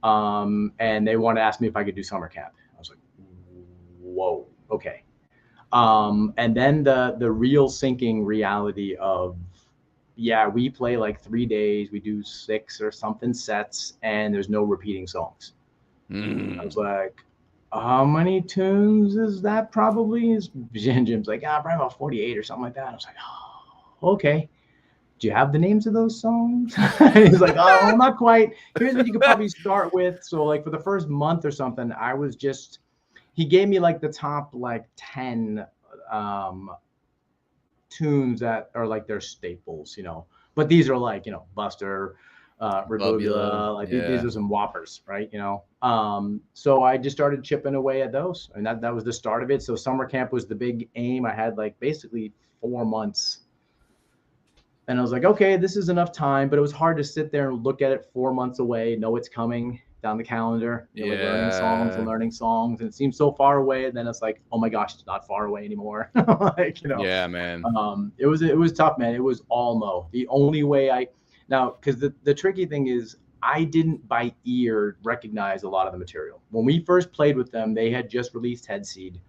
And they wanted to ask me if I could do summer camp. I was like, whoa, okay. And then the real sinking reality of, yeah, we play like 3 days, we do 6 or something sets, and there's no repeating songs. I was like, how many tunes is that? Probably is. Jim's like, probably about 48 or something like that. I was like, oh, okay. Do you have the names of those songs? He's like, oh, not quite. Here's what you could probably start with. So like for the first month or something, he gave me like the top like 10 tunes that are like their staples, But these are like, Buster, Bubula, Rebubula, like these yeah. are some whoppers, right? So I just started chipping away at those, and that was the start of it. So summer camp was the big aim. I had like basically 4 months, and I was like, okay, this is enough time, but it was hard to sit there and look at it 4 months away, know it's coming down the calendar, like learning songs and Yeah. learning songs, and it seems so far away. And then it's like, oh my gosh, it's not far away anymore. Like, Yeah, man. it was tough, man. It was all Mo. The only way now, because the tricky thing is, I didn't by ear recognize a lot of the material. When we first played with them, they had just released Head Seed.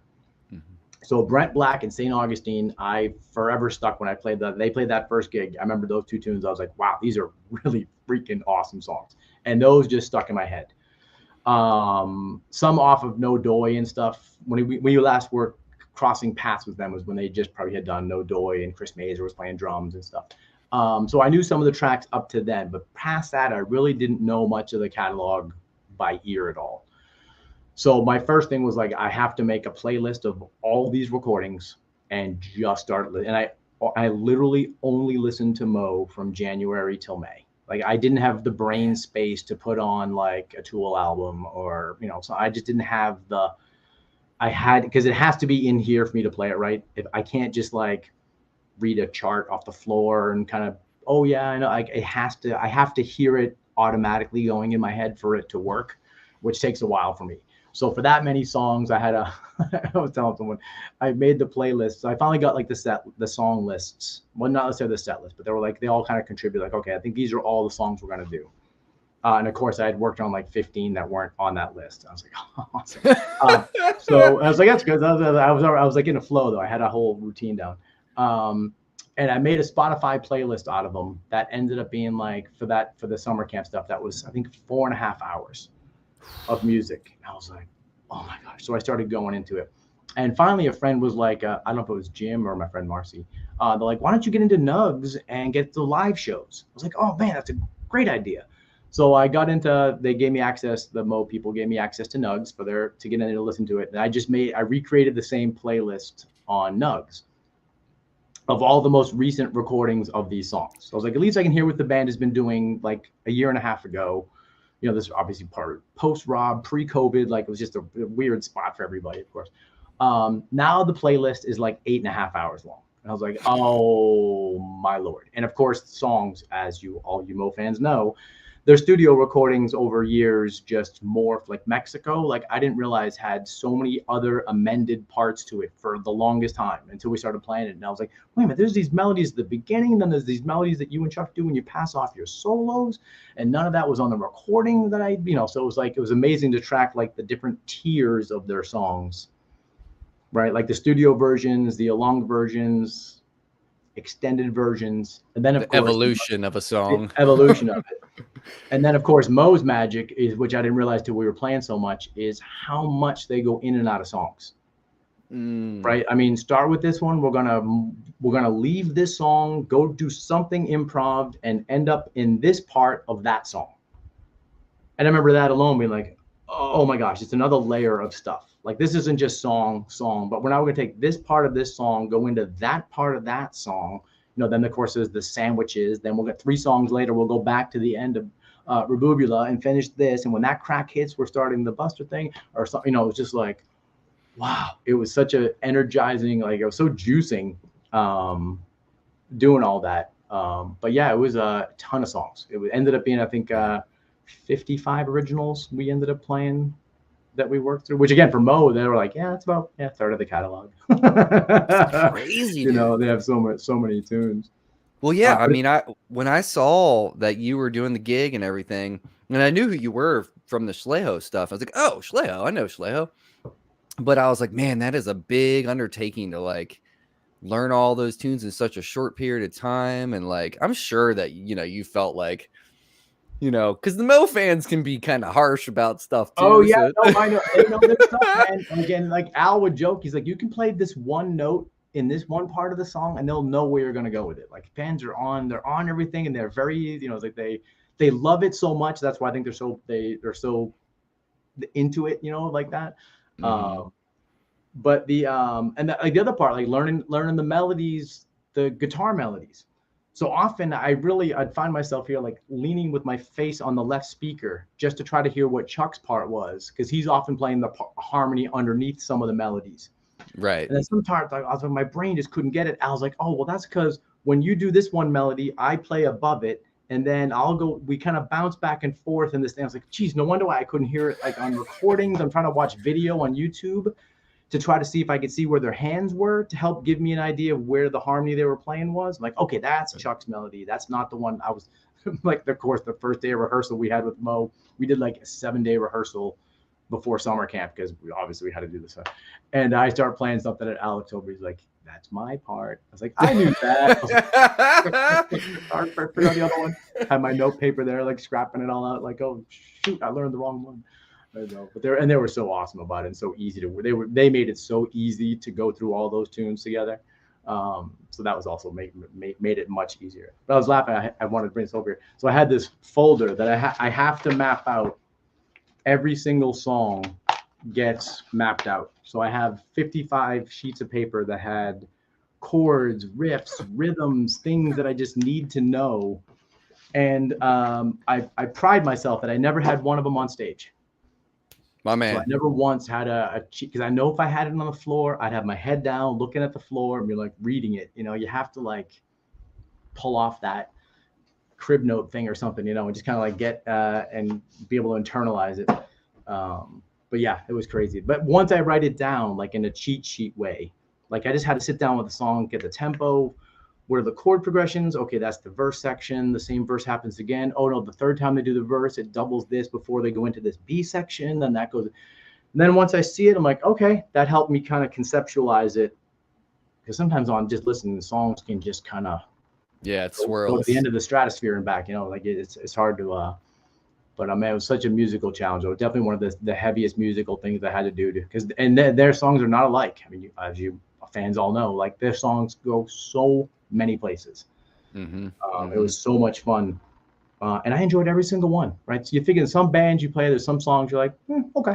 Mhm. So Brent Black and St. Augustine, I forever stuck when I played that. They played that first gig. I remember those two tunes. I was like, wow, these are really freaking awesome songs. And those just stuck in my head. Some off of No Doy and stuff. When we last were crossing paths with them was when they just probably had done No Doy, and Chris Mazer was playing drums and stuff. So I knew some of the tracks up to then, but past that, I really didn't know much of the catalog by ear at all. So my first thing was like, I have to make a playlist of all these recordings and just start. And I literally only listened to Mo from January till May. Like I didn't have the brain space to put on like a Tool album or, so I just didn't have because it has to be in here for me to play it right. If I can't just like read a chart off the floor and kind of, oh yeah, I know, like I have to hear it automatically going in my head for it to work, which takes a while for me. So for that many songs, I was telling someone, I made the playlist. So I finally got like the song lists. Well, not necessarily the set list, but they all kind of contribute. Like, okay, I think these are all the songs we're gonna do. And of course, I had worked on like 15 that weren't on that list. I was like, oh, awesome. So I was like, that's good. I was like in a flow though. I had a whole routine down. And I made a Spotify playlist out of them that ended up being like for the summer camp stuff. That was, I think, 4.5 hours of music. I was like, oh my gosh. So I started going into it. And finally, a friend was like, I don't know if it was Jim or my friend Marcy. They're like, why don't you get into Nugs and get the live shows? I was like, oh man, that's a great idea. So I got into, they gave me access, the Mo people gave me access to Nugs to get in and listen to it. And I recreated the same playlist on Nugs of all the most recent recordings of these songs. So I was like, at least I can hear what the band has been doing like a year and a half ago. This is obviously part of post-Rob, pre-COVID, like it was just a weird spot for everybody, of course. Now the playlist is like 8.5 hours long. And I was like, oh my Lord. And of course, songs, as all you Mo fans know, their studio recordings over years just morphed. Like Mexico, like I didn't realize had so many other amended parts to it for the longest time until we started playing it. And I was like, wait a minute, there's these melodies at the beginning, and then there's these melodies that you and Chuck do when you pass off your solos, and none of that was on the recording that so it was amazing to track like the different tiers of their songs, right? Like the studio versions, the along versions, extended versions, and then of The course evolution of a song. evolution of it. And then, of course, Mo's magic is, which I didn't realize till we were playing so much, is how much they go in and out of songs. Right? I mean, start with this one. We're gonna leave this song, go do something improv, and end up in this part of that song. And I remember that alone being like, oh my gosh, it's another layer of stuff. Like this isn't just song, but we're now going to take this part of this song, go into that part of that song. Then of course there's the sandwiches. Then we'll get 3 songs later. We'll go back to the end of Rebubula and finish this. And when that crack hits, we're starting the Buster thing or something. It was just like, wow, it was such a energizing, like it was so juicing doing all that. But yeah, it was a ton of songs. It ended up being, I think, 55 originals we ended up playing that we worked through, which again for Mo, they were like, yeah, it's about a third of the catalog. That's crazy, dude. They have so many tunes. Well, yeah, I mean, when I saw that you were doing the gig and everything, and I knew who you were from the Schleho stuff, I was like, oh, Schleho, I know Schleho. But I was like, man, that is a big undertaking to like learn all those tunes in such a short period of time. And like, I'm sure that, you felt like, because the Mo fans can be kind of harsh about stuff too. Oh yeah, no, I know. They know their stuff, man. And again, like Al would joke, he's like, you can play this one note in this one part of the song, and they'll know where you're gonna go with it. Like fans they're on everything, and they're very, like they love it so much. That's why I think they're so into it, like that. Mm-hmm. But the other part, like learning the melodies, the guitar melodies. So often I'd find myself here like leaning with my face on the left speaker just to try to hear what Chuck's part was, because he's often playing the harmony underneath some of the melodies. Right. And then sometimes I was like, my brain just couldn't get it. I was like, oh, well, that's because when you do this one melody, I play above it. And then we kind of bounce back and forth in this thing. I was like, geez, no wonder why I couldn't hear it like on recordings. I'm trying to watch video on YouTube to try to see if I could see where their hands were to help give me an idea of where the harmony they were playing was. I'm like, okay, that's Chuck's melody. That's not the one I was like, of course, the first day of rehearsal we had with Mo, we did like a 7-day rehearsal before summer camp because we had to do this. And I start playing something at Alex over. He's like, that's my part. I was like, I knew that. I was like, put on the other one. Had my note paper there, like scrapping it all out. Like, oh shoot, I learned the wrong one. I know, but they were so awesome about it and so easy to. They made it so easy to go through all those tunes together. So that was also made it much easier. But I was laughing. I wanted to bring this over here. So I had this folder that I have to map out. Every single song gets mapped out. So I have 55 sheets of paper that had chords, riffs, rhythms, things that I just need to know. And I pride myself that I never had one of them on stage. My man. So I never once had a cheat, because I know if I had it on the floor, I'd have my head down, looking at the floor, and be like reading it. You know, you have to like pull off that crib note thing or something, you know, and just kind of like get and be able to internalize it. But yeah, it was crazy. But once I write it down, like in a cheat sheet way, like I just had to sit down with the song, get the tempo, what are the chord progressions? Okay, that's the verse section. The same verse happens again. Oh no, the third time they do the verse, it doubles this before they go into this B section. Then that goes. And then once I see it, I'm like, okay, that helped me kind of conceptualize it. Because sometimes on just listening, the songs can just kind of it swirls. Go to the end of the stratosphere and back. You know, like it's hard to. But I mean, it was such a musical challenge. It was definitely one of the heaviest musical things I had to do. Because their songs are not alike. I mean, as you fans all know, like their songs go so many places. It was so much fun, and I enjoyed every single one. Right, so you figure in some bands you play, there's some songs you're like, okay,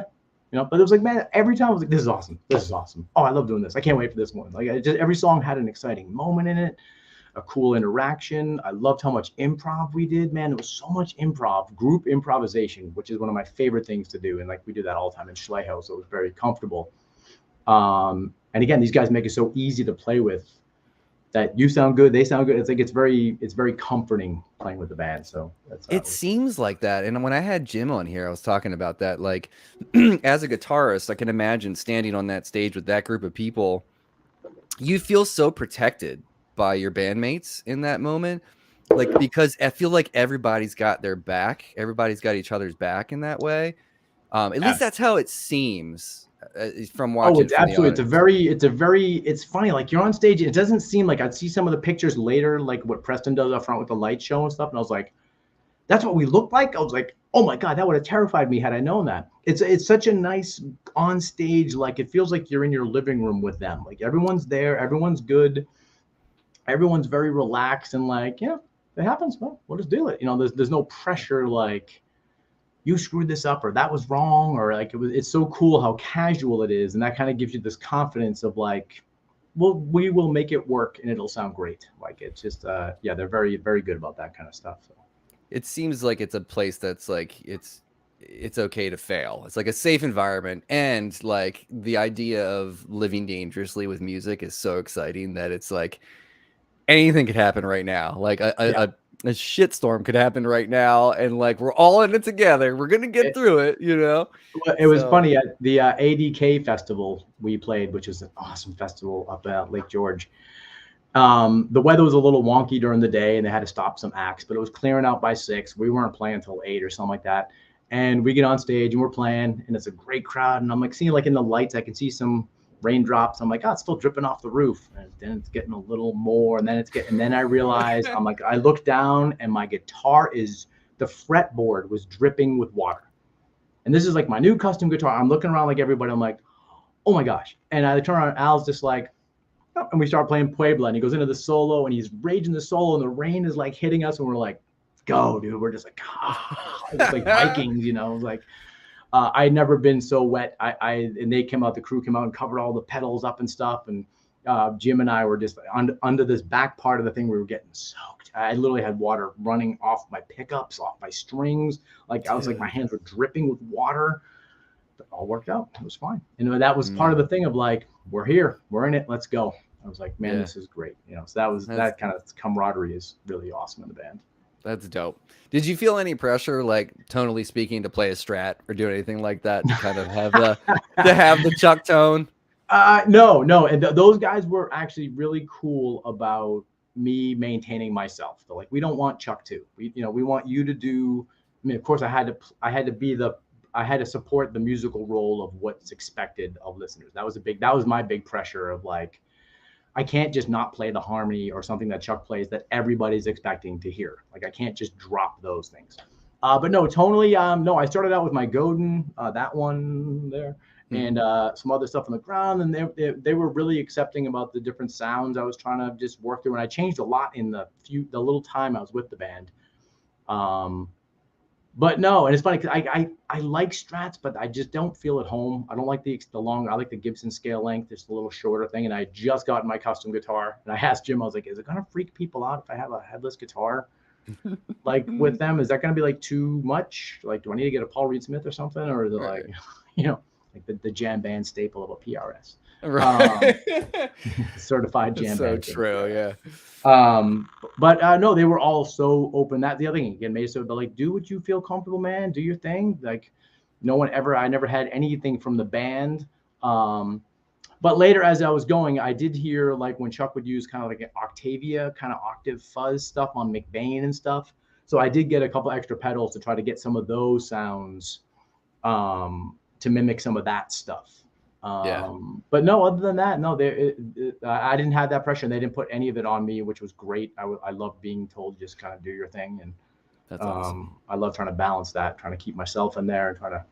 you know. But it was like, man, every time I was like, this is awesome. This is awesome. Oh, I love doing this. I can't wait for this one. Like, every song had an exciting moment in it, a cool interaction. I loved how much improv we did. Man, it was so much improv, group improvisation, which is one of my favorite things to do. And like we do that all the time in Schleichau, so it was very comfortable. And again, these guys make it so easy to play with. That you sound good, they sound good. It's like it's very comforting playing with the band. So it seems like that. And when I had Jim on here, I was talking about that. Like, as a guitarist, I can imagine standing on that stage with that group of people. You feel so protected by your bandmates in that moment, like because I feel like everybody's got their back. Everybody's got each other's back in that way. At least that's how it seems. From watching. Oh, it's absolutely. It's funny. Like you're on stage. It doesn't seem like I'd see some of the pictures later, like what Preston does up front with the light show and stuff. And I was like, that's what we look like. I was like, oh my God, that would have terrified me had I known that. It's such a nice on stage. Like it feels like you're in your living room with them. Like everyone's there. Everyone's good. Everyone's very relaxed and like, yeah, it happens. Well, we'll just do it. You know, there's no pressure. Like, you screwed this up or that was wrong, or like it's so cool how casual it is. And that kind of gives you this confidence of like, well, we will make it work and it'll sound great. Like it's just, they're very, very good about that kind of stuff. So it seems like it's a place that's like, it's okay to fail. It's like a safe environment. And like the idea of living dangerously with music is so exciting that it's like anything could happen right now. Like a shitstorm could happen right now, and like we're all in it together. We're gonna get through it, you know. It was funny at the ADK festival we played, which is an awesome festival up at Lake George. The weather was a little wonky during the day, and they had to stop some acts, but it was clearing out by 6. We weren't playing until 8 or something like that. And we get on stage and we're playing, and it's a great crowd. And I'm like seeing like in the lights, I can see some raindrops. I'm like, oh, it's still dripping off the roof. And then it's getting a little more, and then I realized, I'm like, I look down and my guitar the fretboard was dripping with water. And this is like my new custom guitar. I'm looking around like everybody. I'm like, oh my gosh. And I turn around, Al's just like, oh, and we start playing Puebla, and he goes into the solo and he's raging the solo, and the rain is like hitting us, and we're like, go, dude. We're just like, it's like Vikings, you know, like, I had never been so wet. And the crew came out and covered all the pedals up and stuff. And Jim and I were just under this back part of the thing. We were getting soaked. I literally had water running off my pickups, off my strings. Like I was like, my hands were dripping with water. But it all worked out. It was fine. That was part of the thing of like, we're here, we're in it, let's go. I was like, man, this is great. So that kind of camaraderie is really awesome in the band. That's dope. Did you feel any pressure, like tonally speaking, to play a Strat or do anything like that to kind of have the Chuck tone? No. And those guys were actually really cool about me maintaining myself. They're like, we don't want Chuck to. We want you to do. I mean, of course, I had to support the musical role of what's expected of listeners. That was my big pressure of like, I can't just not play the harmony or something that Chuck plays that everybody's expecting to hear. Like I can't just drop those things. But no, tonally, no, I started out with my Godin, that one there, and some other stuff on the ground, and they were really accepting about the different sounds I was trying to just work through, and I changed a lot in the little time I was with the band. But no, and it's funny because I like Strats, but I just don't feel at home. I don't like the long. I like the Gibson scale length, just a little shorter thing. And I just got my custom guitar, and I asked Jim, I was like, "Is it gonna freak people out if I have a headless guitar, like with them? Is that gonna be like too much? Like, do I need to get a Paul Reed Smith or something, or is it like, like the jam band staple of a PRS?" Right. Certified jam band. So true, yeah. But no, they were all so open. That the other thing again, so they're like, do what you feel comfortable, man. Do your thing. Like, I never had anything from the band. But later, as I was going, I did hear like when Chuck would use kind of like an Octavia kind of octave fuzz stuff on McBain and stuff. So I did get a couple extra pedals to try to get some of those sounds to mimic some of that stuff. But no, other than that, no, I didn't have that pressure, and they didn't put any of it on me, which was great. I love being told just kind of do your thing, and that's awesome. I love trying to balance that, trying to keep myself in there and trying to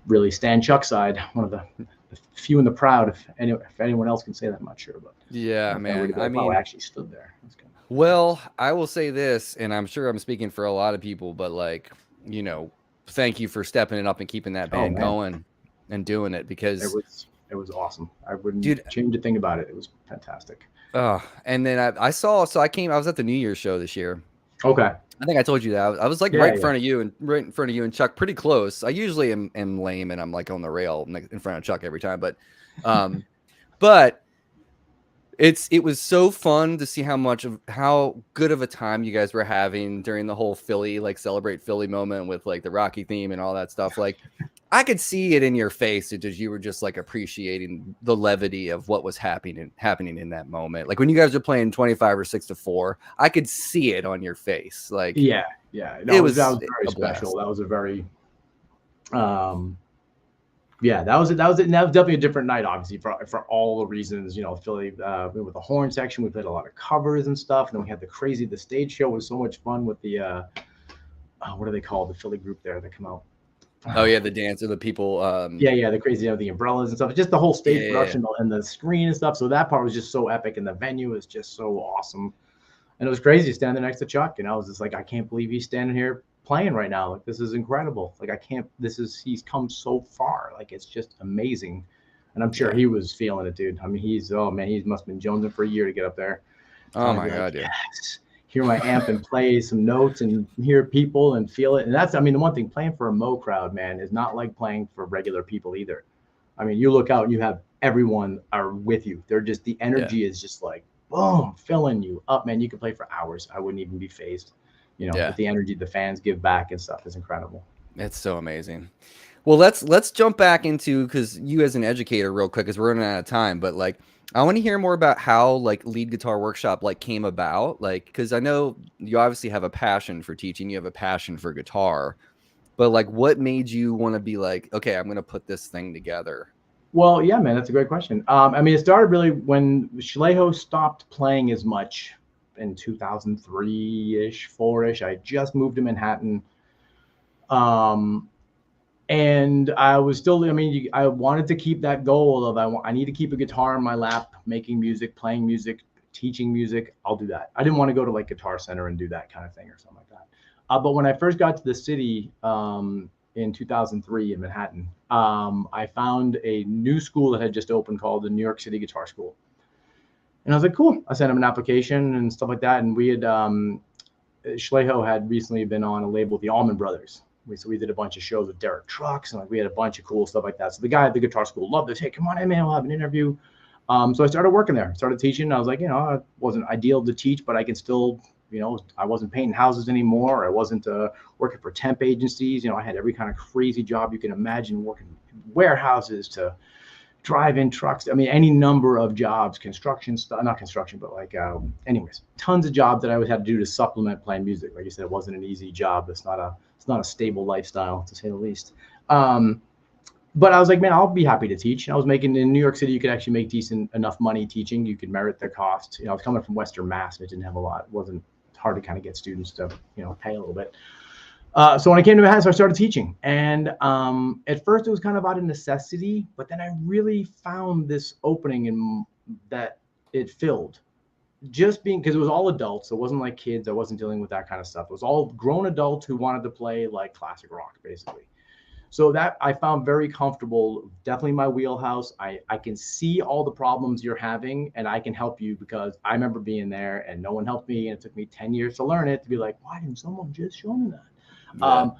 really stand Chuck's side. One of the few and the proud, if anyone else can say that, I'm not sure, but yeah, man. I mean, I actually stood there. Well, I will say this, and I'm sure I'm speaking for a lot of people, but like, thank you for stepping it up and keeping that band going and doing it, because it was awesome. I wouldn't change a thing about it. It was fantastic. And then I was at the New Year's show this year. Okay. I think I told you that. I was like right in front of you and Chuck, pretty close. I usually am lame and I'm like on the rail in front of Chuck every time, but it was so fun to see how good of a time you guys were having during the whole Philly, like Celebrate Philly moment with like the Rocky theme and all that stuff. Like I could see it in your face as you were just like appreciating the levity of what was happening in that moment. Like when you guys were playing 25 or 6-4, I could see it on your face. Like, yeah. That was very special. That was a very, that was definitely a different night, obviously for all the reasons, Philly, with the horn section, we played a lot of covers and stuff. And then we had the stage show was so much fun with the, what do they call the Philly group there that come out? Oh yeah, the dancer, the people. The crazy, the umbrellas and stuff. Just the whole stage production and the screen and stuff. So that part was just so epic, and the venue was just so awesome. And it was crazy standing next to Chuck, and I was just like, I can't believe he's standing here playing right now. Like this is incredible. Like he's come so far. Like it's just amazing. And I'm sure he was feeling it, dude. I mean, he must have been jonesing for a year to get up there. Oh my God, yeah. Yes. Hear my amp and play some notes and hear people and feel it. And that's, the one thing, playing for a Mo crowd, man, is not like playing for regular people either. I mean, you look out and you have everyone are with you. They're just, the energy is just like, boom, filling you up, man. You can play for hours. I wouldn't even be phased, but the energy the fans give back and stuff is incredible. It's so amazing. Well, let's jump back into, because you as an educator real quick, because we're running out of time, but like, I want to hear more about how like Lead Guitar Workshop like came about, like, because I know you obviously have a passion for teaching, you have a passion for guitar, but like what made you want to be like, okay, I'm going to put this thing together? Well, yeah, man, that's a great question. It started really when Schlejo stopped playing as much in 2003-ish, 4-ish. I just moved to Manhattan. And I was still, I wanted to keep that goal of I need to keep a guitar in my lap, making music, playing music, teaching music. I'll do that. I didn't want to go to like Guitar Center and do that kind of thing or something like that. But when I first got to the city in 2003 in Manhattan, I found a new school that had just opened called the New York City Guitar School. And I was like, cool. I sent him an application and stuff like that. And we had, Schlejo had recently been on a label with the Allman Brothers. So we did a bunch of shows with Derek Trucks, and like we had a bunch of cool stuff like that. So the guy at the guitar school loved this. Hey, come on in, man, we'll have an interview. So I started working there, started teaching. I was like, it wasn't ideal to teach, but I can still, I wasn't painting houses anymore. I wasn't working for temp agencies. I had every kind of crazy job you can imagine, working in warehouses to drive-in trucks. I mean, any number of jobs, construction stuff, not construction, but like, anyways, tons of jobs that I would have to do to supplement playing music. Like you said, it wasn't an easy job. It's not a stable lifestyle, to say the least. But I was like, man, I'll be happy to teach. And I was making in New York City, you could actually make decent enough money teaching. You could merit the cost. I was coming from Western Mass, and it didn't have a lot. It wasn't hard to kind of get students to, pay a little bit. So when I came to Manhattan, I started teaching. And at first it was kind of out of necessity, but then I really found this opening in that it filled. Just being, because it was all adults. So it wasn't like kids. I wasn't dealing with that kind of stuff. It was all grown adults who wanted to play like classic rock, basically. So that I found very comfortable, definitely my wheelhouse. I can see all the problems you're having, and I can help you, because I remember being there and no one helped me. And it took me 10 years to learn it, to be like, why didn't someone just show me that? Yeah.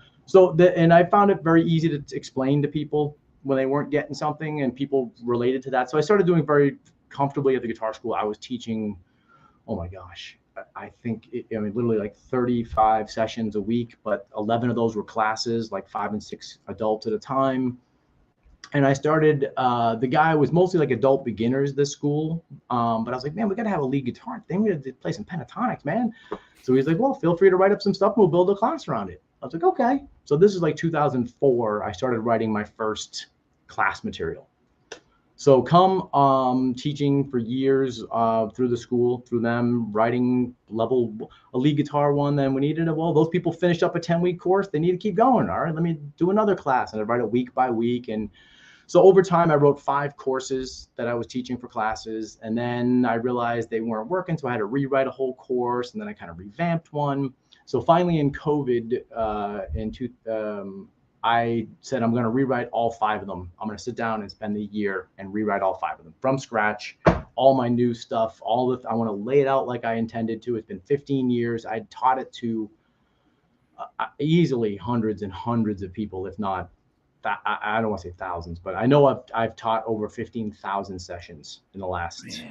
And I found it very easy to explain to people when they weren't getting something, and people related to that. So I started doing very comfortably at the guitar school. I was teaching, oh my gosh, I think, literally like 35 sessions a week, but 11 of those were classes, like 5 and 6 adults at a time. And I started, the guy was mostly like adult beginners, this school. But I was like, man, we got to have a lead guitar thing. We got to play some pentatonics, man. So he's like, well, feel free to write up some stuff and we'll build a class around it. I was like, okay. So this is like 2004. I started writing my first class material. So come teaching for years through the school, through them, writing a lead guitar one. Then we needed those people finished up a 10-week course. They need to keep going. All right, let me do another class. And I write it week by week. And so over time, I wrote 5 courses that I was teaching for classes. And then I realized they weren't working. So I had to rewrite a whole course. And then I kind of revamped one. So finally in COVID, I said, I'm going to rewrite all 5 of them. I'm going to sit down and spend the year and rewrite all 5 of them from scratch, all my new stuff, I want to lay it out like I intended to. It's been 15 years. I taught it to easily hundreds and hundreds of people, if not, I don't want to say thousands, but I know I've taught over 15,000 sessions in the last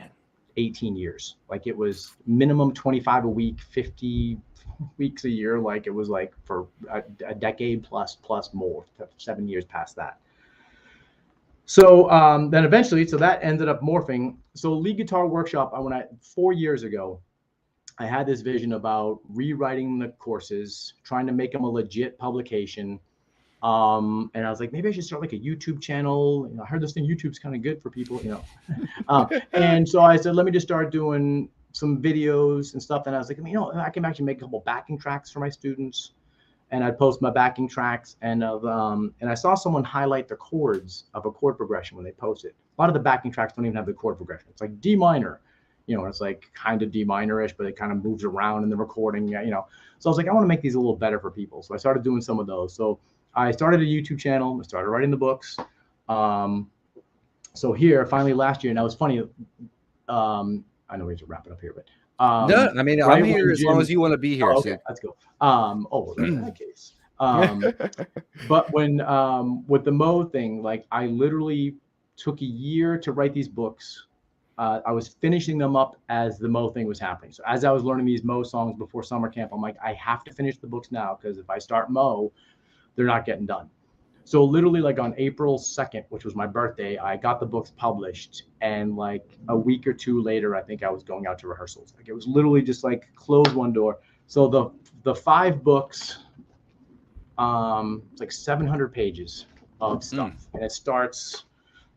18 years. Like it was minimum 25 a week, 50 weeks a year. Like it was like for a decade plus more, 7 years past that. So then eventually, so that ended up morphing. So Lead Guitar Workshop, 4 years ago, I had this vision about rewriting the courses, trying to make them a legit publication. And I was like, maybe I should start like a YouTube channel. I heard this thing, YouTube's kind of good for people, and so I said, let me just start doing some videos and stuff. And I was like, I can actually make a couple backing tracks for my students. And I'd post my backing tracks, and I saw someone highlight the chords of a chord progression when they post it. A lot of the backing tracks don't even have the chord progression. It's like D minor, it's like kind of D minor-ish, but it kind of moves around in the recording, So I was like, I want to make these a little better for people. So I started doing some of those. So I started a YouTube channel. I started writing the books. So here, finally last year, and that was funny. I know we have to wrap it up here, but no, I'm here as long as you want to be here. Oh, okay, let's go. In that case. But when with the Mo thing, like I literally took a year to write these books. I was finishing them up as the Mo thing was happening. So as I was learning these Mo songs before summer camp, I'm like, I have to finish the books now, because if I start Mo, they're not getting done. So literally like on April 2nd, which was my birthday, I got the books published. And like a week or 2 later, I think I was going out to rehearsals. Like it was literally just like close one door. So the 5 books, it's like 700 pages of stuff. And it starts,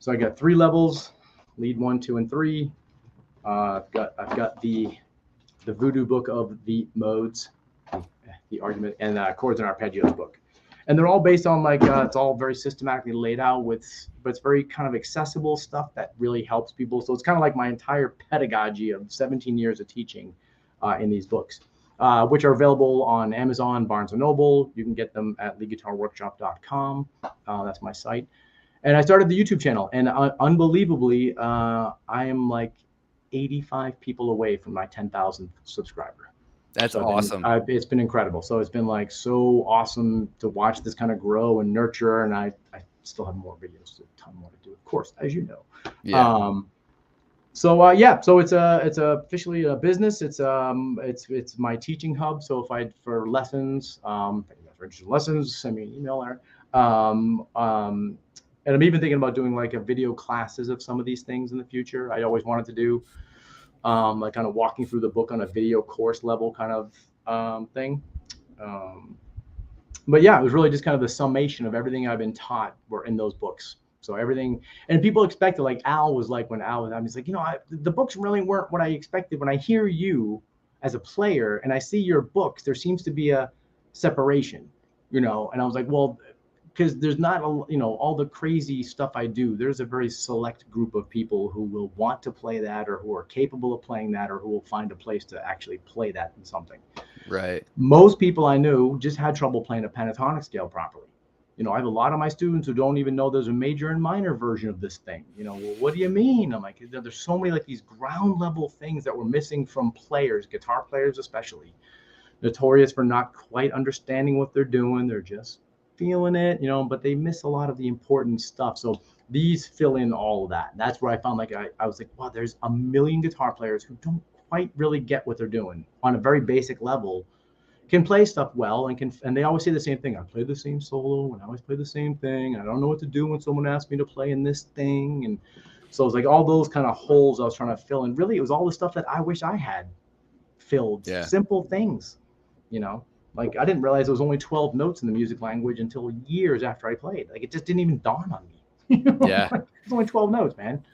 so I got 3 levels, lead 1, 2, and 3. I've got the voodoo book of the modes, the argument, and chords and arpeggios book. And they're all based on like, it's all very systematically laid out but it's very kind of accessible stuff that really helps people. So it's kind of like my entire pedagogy of 17 years of teaching in these books, which are available on Amazon, Barnes & Noble. You can get them at leadguitarworkshop.com. That's my site. And I started the YouTube channel, and unbelievably, I am like 85 people away from my 10,000 subscriber. That's So awesome. it's been incredible. So it's been like so awesome to watch this kind of grow and nurture. And I still have more videos, a ton more to do, of course, as you know. Yeah. So it's officially a business. It's my teaching hub. So if for lessons, for interested in lessons, send me an email there. And I'm even thinking about doing like a video classes of some of these things in the future. I always wanted to do like kind of walking through the book on a video course level kind of thing. But yeah, it was really just kind of the summation of everything I've been taught were in those books. So everything, and people expected, like Al was like, when Al was, I was like, the books really weren't what I expected. When I hear you as a player and I see your books, there seems to be a separation, and I was like, well, because there's not, all the crazy stuff I do. There's a very select group of people who will want to play that, or who are capable of playing that, or who will find a place to actually play that in something. Right. Most people I knew just had trouble playing a pentatonic scale properly. I have a lot of my students who don't even know there's a major and minor version of this thing. Well, what do you mean? I'm like, there's so many like these ground level things that were missing from players, guitar players especially, notorious for not quite understanding what they're doing. They're just feeling it, but they miss a lot of the important stuff. So these fill in all of that. That's where I found like I was like, wow, there's a million guitar players who don't quite really get what they're doing on a very basic level, can play stuff well, and they always say the same thing. I play the same solo and I always play the same thing. I don't know what to do when someone asks me to play in this thing. And so it was like all those kind of holes I was trying to fill. And really it was all the stuff that I wish I had filled. Yeah. Simple things, like I didn't realize there was only 12 notes in the music language until years after I played. Like it just didn't even dawn on me. Yeah. It's only 12 notes, man.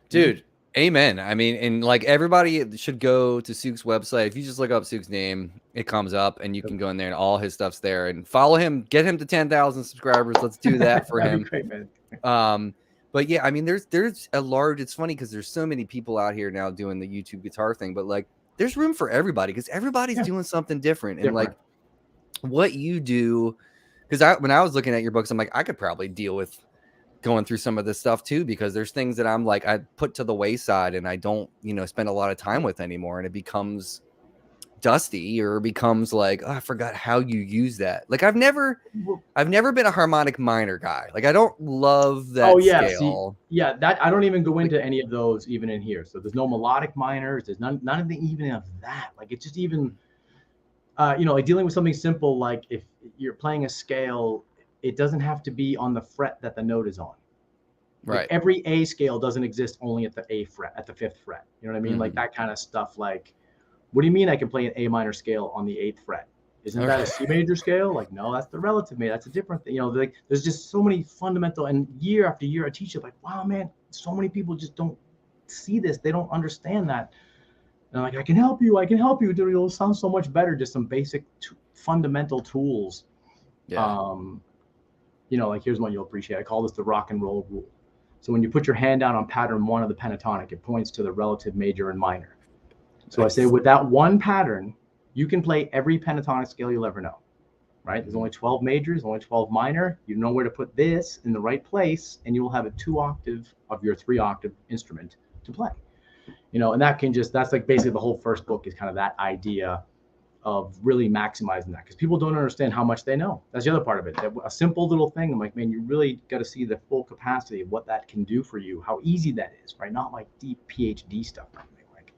Dude, amen. I mean, and like everybody should go to Suke's website. If you just look up Suke's name, it comes up and you can go in there and all his stuff's there, and follow him, get him to 10,000 subscribers. Let's do that for him. That'd be great, man. But yeah, I mean, there's a large, it's funny because there's so many people out here now doing the YouTube guitar thing, but like there's room for everybody because everybody's doing something different. And like what you do, because when I was looking at your books, I'm like, I could probably deal with going through some of this stuff too, because there's things that I'm like, I put to the wayside and I don't, spend a lot of time with anymore. And it becomes dusty, or becomes like, oh, I forgot how you use that. Like I've never been a harmonic minor guy. Like I don't love that scale. That I don't even go into any of those even in here. So there's no melodic minors. There's none of the even of that. Like it's just even, like dealing with something simple. Like if you're playing a scale, it doesn't have to be on the fret that the note is on. Right. Like every A scale doesn't exist only at the A fret, at the 5th fret. You know what I mean? Mm-hmm. Like that kind of stuff. Like, what do you mean I can play an A minor scale on the 8th fret? Isn't that a C major scale? Like, no, that's the relative major. That's a different thing. Like there's just so many fundamental, and year after year I teach it like, wow, man, so many people just don't see this. They don't understand that. And I'm like, I can help you. Dude, it'll sound so much better. Just some basic fundamental tools. Yeah. Like here's one you'll appreciate. I call this the rock and roll rule. So when you put your hand down on pattern 1 of the pentatonic, it points to the relative major and minor. So I say with that one pattern, you can play every pentatonic scale you'll ever know, right? There's only 12 majors, only 12 minor. You know where to put this in the right place, and you will have a 2-octave of your 3-octave instrument to play. And that's like basically the whole first book is kind of that idea of really maximizing that, because people don't understand how much they know. That's the other part of it. A simple little thing, I'm like, man, you really got to see the full capacity of what that can do for you, how easy that is, right? Not like deep PhD stuff or anything. Like,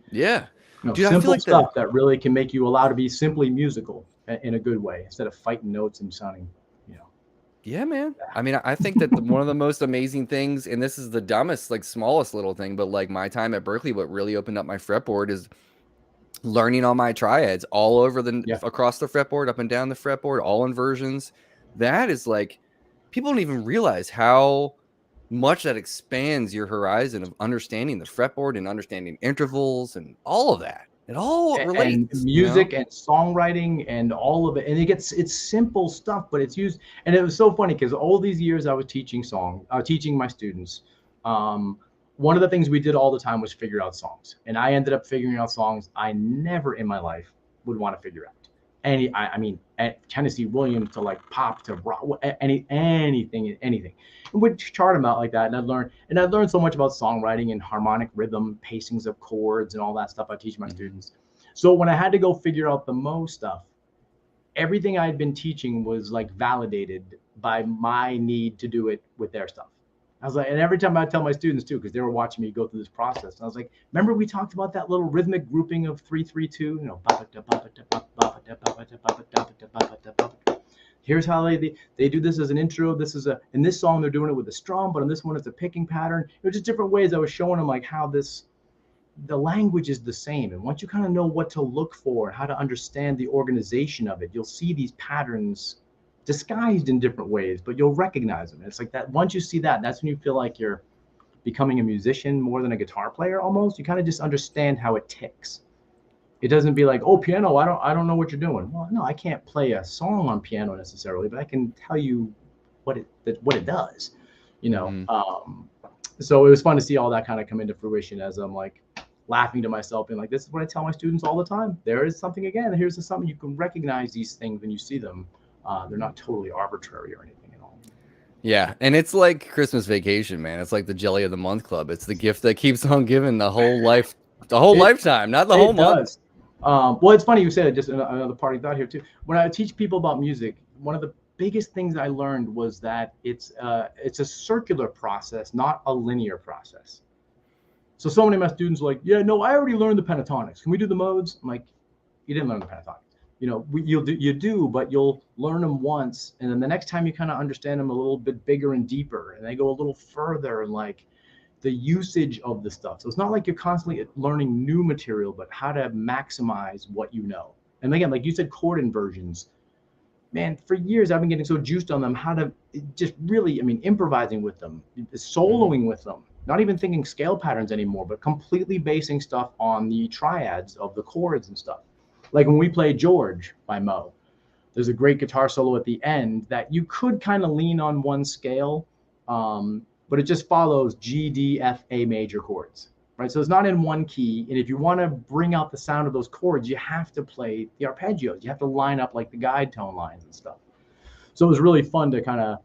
dude, simple I feel like stuff that really can make you allowed to be simply musical in a good way, instead of fighting notes and sounding, Yeah, man. I mean, I think that one of the most amazing things, and this is the dumbest, like smallest little thing, but like my time at Berklee, what really opened up my fretboard is learning all my triads all over across the fretboard, up and down the fretboard, all inversions. That is like, people don't even realize how much that expands your horizon of understanding the fretboard and understanding intervals and all of that. It all relates. And music and songwriting and all of it. And it's simple stuff, but it's used. And it was so funny because all these years I was teaching my students. One of the things we did all the time was figure out songs. And I ended up figuring out songs I never in my life would want to figure out. I mean, Tennessee Williams to like pop to rock, anything. And we'd chart them out like that. And I learned so much about songwriting and harmonic rhythm, pacings of chords, and all that stuff I teach my students. So when I had to go figure out the Mo stuff, everything I had been teaching was like validated by my need to do it with their stuff. I was like, and every time I tell my students too, because they were watching me go through this process, and I was like, remember we talked about that little rhythmic grouping of 3-3-2, you know, here's how they do this as an intro. This is in this song they're doing it with a strum, but in this one it's a picking pattern. It was just different ways I was showing them like how the language is the same. And once you kind of know what to look for, how to understand the organization of it, you'll see these patterns disguised in different ways, but you'll recognize them. It's like that. Once you see that, that's when you feel like you're becoming a musician more than a guitar player almost. You kind of just understand how it ticks. It doesn't be like, oh, piano, I don't know what you're doing. Well, no, I can't play a song on piano necessarily, but I can tell you what it does, you know. So it was fun to see all that kind of come into fruition as I'm like laughing to myself and like, this is what I tell my students all the time. There is something again. Here's something you can recognize these things when you see them. They're not totally arbitrary or anything at all. Yeah, and it's like Christmas Vacation, man. It's like the Jelly of the Month Club. It's the gift that keeps on giving the whole lifetime, not the whole month. Well, it's funny you said it. Just another parting thought here too. When I teach people about music, one of the biggest things I learned was that it's a circular process, not a linear process. So many of my students are like, yeah, no, I already learned the pentatonics. Can we do the modes? I'm like, you didn't learn the pentatonics. You know, you do, but you'll learn them once, and then the next time you kind of understand them a little bit bigger and deeper, and they go a little further in like the usage of the stuff. So it's not like you're constantly learning new material, but how to maximize what you know. And again, like you said, chord inversions. Man, for years I've been getting so juiced on them, how to just really, I mean, improvising with them, soloing with them, not even thinking scale patterns anymore, but completely basing stuff on the triads of the chords and stuff. Like when we play George by Mo, there's a great guitar solo at the end that you could kind of lean on one scale, but it just follows G, D, F, A major chords, right? So it's not in one key. And if you want to bring out the sound of those chords, you have to play the arpeggios. You have to line up like the guide tone lines and stuff. So it was really fun to kind of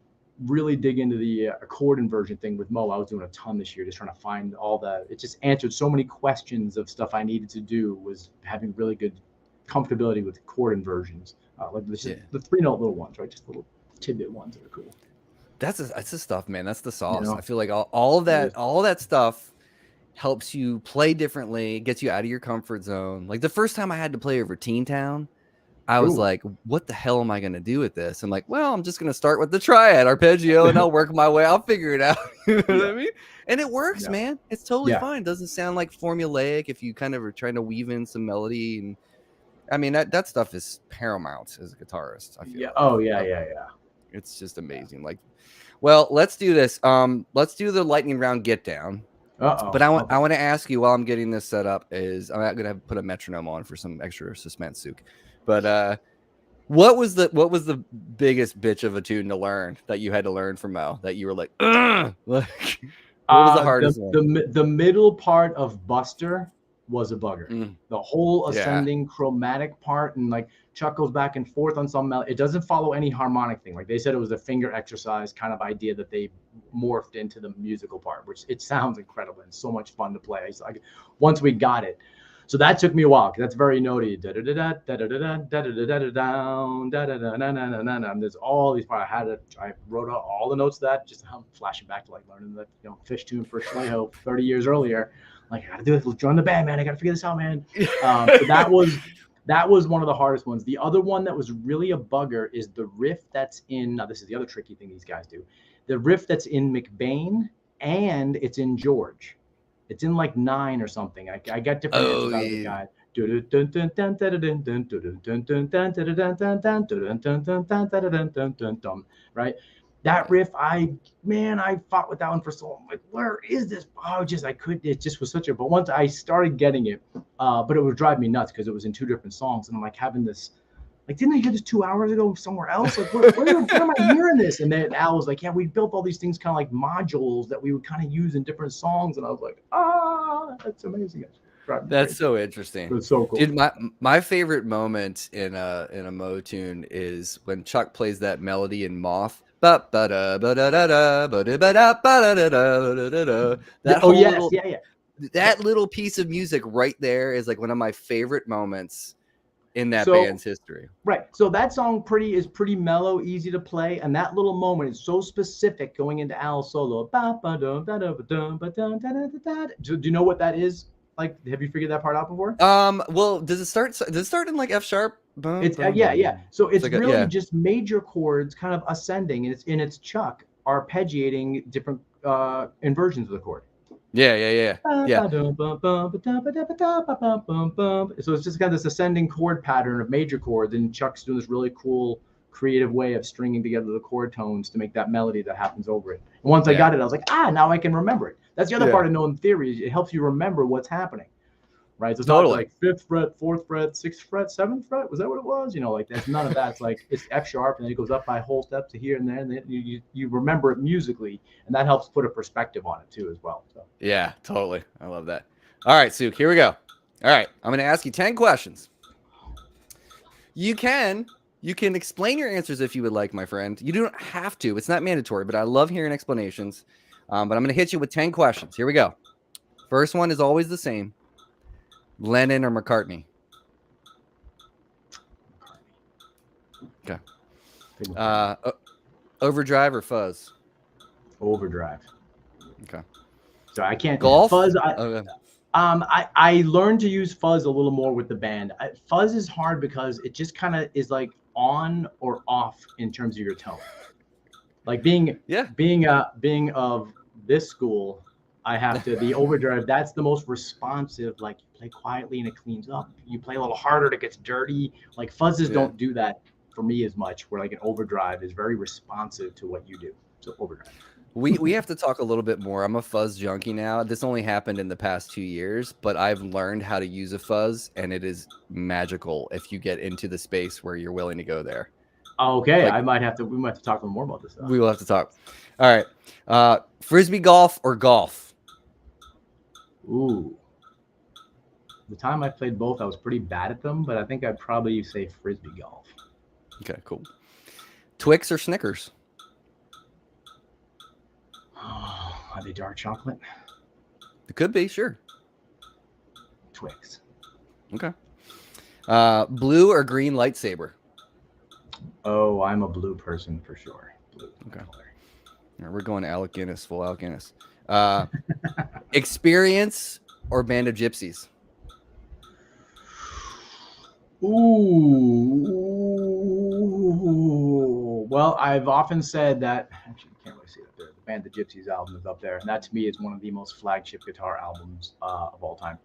really dig into the chord inversion thing with Mo. I was doing a ton this year, just trying to find all that. It just answered so many questions of stuff I needed to do, was having really good comfortability with chord inversions, like the 3-note little ones, right? Just little tidbit ones that are cool. That's the stuff, man. That's the sauce. You know? I feel like all of that stuff helps you play differently, gets you out of your comfort zone. Like the first time I had to play over Teen Town, I was like, what the hell am I going to do with this? I'm like, well, I'm just going to start with the triad arpeggio and I'll work my way. I'll figure it out. You know what I mean? And it works, man. It's totally fine. It doesn't sound like formulaic if you kind of are trying to weave in some melody. And I mean, that stuff is paramount as a guitarist, I feel. Yeah. Oh, yeah. It's just amazing. Like, well, let's do this. Let's do the lightning round get down. But I want to ask you while I'm getting this set up is I'm not going to put a metronome on for some extra suspense, Suke. But what was the biggest bitch of a tune to learn that you had to learn from Mo that you were like, ugh? Like, what was the hardest one? The middle part of Buster was a bugger. The whole ascending chromatic part, and like Chuck goes back and forth on some melody. It doesn't follow any harmonic thing. Like they said, it was a finger exercise kind of idea that they morphed into the musical part, which it sounds incredible and so much fun to play. It's like once we got it. So that took me a while because that's very notey. There's all these parts. I wrote out all the notes of that. Just I'm flashing back to like learning the fish tune for Schleho 30 years earlier. Like I gotta do this. Let's join the band, man. I gotta figure this out, man. So that was one of the hardest ones. The other one that was really a bugger is the riff that's in. Now this is the other tricky thing these guys do. The riff that's in McBain and it's in George. It's in like 9 or something. I got different answers out of the guy. Right? That riff, I fought with that one for so long. Like, where is this? It just was such a, but once I started getting it, but it would drive me nuts because it was in 2 different songs. And I'm like having this, like, didn't I hear this 2 hours ago somewhere else? Like, where am I hearing this? And then Al was like, yeah, we built all these things kind of like modules that we would kind of use in different songs. And I was like, that's amazing. That's so interesting. It's so cool. Dude, my favorite moment in a Mo tune is when Chuck plays that melody in Moth. That whole yes, little yeah. that little piece of music right there is like one of my favorite moments in that So band's history. right. So that song is pretty mellow, easy to play, and that little moment is so specific going into Al's solo. Do you know what that is? Like, have you figured that part out before? Well, does it start in like F sharp? It's yeah. So it's like really just major chords kind of ascending, and it's Chuck arpeggiating different inversions of the chord. Yeah. So it's just got this ascending chord pattern of major chords, and Chuck's doing this really cool, creative way of stringing together the chord tones to make that melody that happens over it. And once I got it, I was like, now I can remember it. That's the other part of knowing theory. Is it helps you remember what's happening, right? So it's not like 5th fret, 4th fret, 6th fret, 7th fret. Was that what it was? Like that's none of that. It's like it's F sharp, and then it goes up by whole steps to here and there, and then you remember it musically, and that helps put a perspective on it too as well. So yeah, totally. I love that. All right, Suke, here we go. All right, I'm going to ask you 10 questions. You can explain your answers if you would like, my friend. You don't have to. It's not mandatory, but I love hearing explanations. But I'm going to hit you with 10 questions. Here we go. First one is always the same. Lennon or McCartney? Okay. Overdrive or fuzz? Overdrive. Okay. So I can't golf. Fuzz. I learned to use fuzz a little more with the band. Fuzz is hard because it just kind of is like on or off in terms of your tone. Like being of this school, I have to the overdrive. That's the most responsive. Like you play quietly and it cleans up. You play a little harder and it gets dirty. Like fuzzes don't do that for me as much. Where like an overdrive is very responsive to what you do. So overdrive. We have to talk a little bit more. I'm a fuzz junkie now. This only happened in the past 2 years, but I've learned how to use a fuzz, and it is magical if you get into the space where you're willing to go there. Okay, we might have to talk a little more about this. We will have to talk. All right. Frisbee golf or golf? Ooh. The time I played both, I was pretty bad at them, but I think I'd probably say Frisbee golf. Okay, cool. Twix or Snickers? Are they dark chocolate? It could be, sure. Twix. Okay. Blue or green lightsaber? Oh, I'm a blue person for sure. Blue. Okay. Right, we're going to Alec Guinness, full Alec Guinness. Experience or Band of Gypsies? Ooh. Well, I've often said that. Actually, you can't really see it up there. The Band of Gypsies album is up there, and that to me is one of the most flagship guitar albums of all time.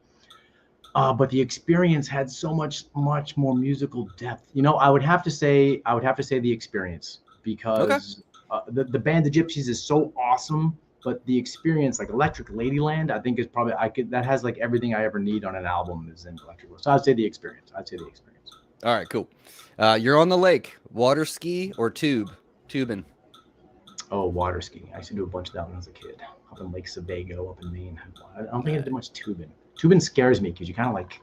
But the Experience had so much more musical depth. I would have to say the Experience because the Band of Gypsies is so awesome. But the Experience, like Electric Ladyland, I think is probably that has like everything I ever need on an album is in Electric. So I'd say the Experience. All right, cool. You're on the lake. Water ski or tubing? Oh, water ski. I used to do a bunch of that when I was a kid. Up in Lake Sebago, up in Maine. I don't think I did much tubing. Tubing scares me because you kind of like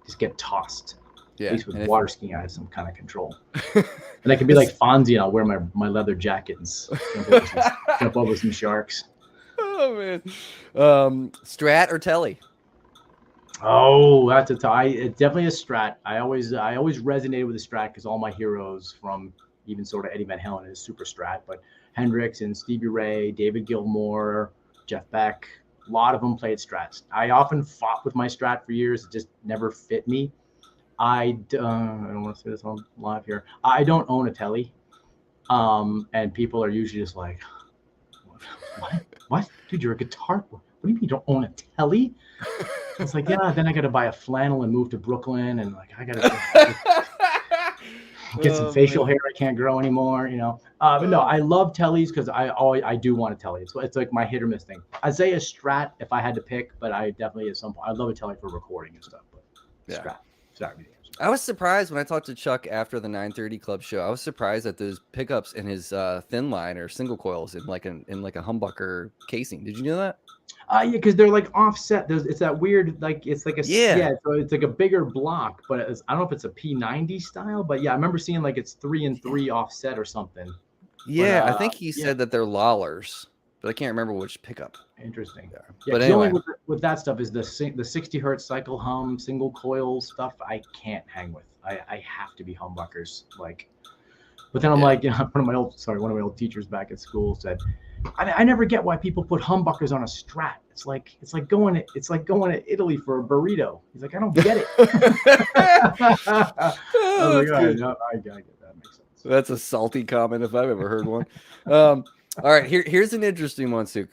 just get tossed. Yeah. At least with water skiing, I have some kind of control. And I can be like Fonzie and I'll wear my leather jacket and jump over some sharks. Oh, man. Strat or Telly? Oh, that's it's definitely a Strat. I always resonated with the Strat because all my heroes from even sort of Eddie Van Halen is super Strat. But Hendrix and Stevie Ray, David Gilmour, Jeff Beck, a lot of them played Strats. I often fought with my Strat for years. It just never fit me. I don't want to say this on live here. I don't own a Telly. And people are usually just like, what? Dude, you're a guitar. What do you mean you don't own a Telly? It's like, yeah, then I got to buy a flannel and move to Brooklyn. And like, I got to get some facial hair I can't grow anymore, But no, I love Tellys because I do want a Telly. It's like my hit or miss thing. I'd say a Strat if I had to pick, but I definitely at some point, I'd love a Telly for recording and stuff. But Strat. I was surprised when I talked to Chuck after the 9:30 Club show. I was surprised that those pickups in his thin line or single coils in like a humbucker casing. Did you know that? Yeah, because they're like offset. It's that weird, like it's like a Yeah. so it's like a bigger block, but I don't know if it's a P90 style, but yeah, I remember seeing like it's 3 and 3 offset or something. But Yeah, I think he yeah, said that they're Lollers, but I can't remember which pickup. interesting. They are. Yeah, But because the only anyway, with that stuff is the 60 hertz cycle hum single coil stuff. I can't hang with. I have to be humbuckers. Like, but then I'm yeah. like, one of my old teachers back at school said, I never get why people put humbuckers on a Strat. It's like going to Italy for a burrito. He's like, I don't get it. I was Oh, like, that's all right, good. no, I get that. Makes sense. That's a salty comment if I've ever heard one. All right, here's an interesting one, Suke.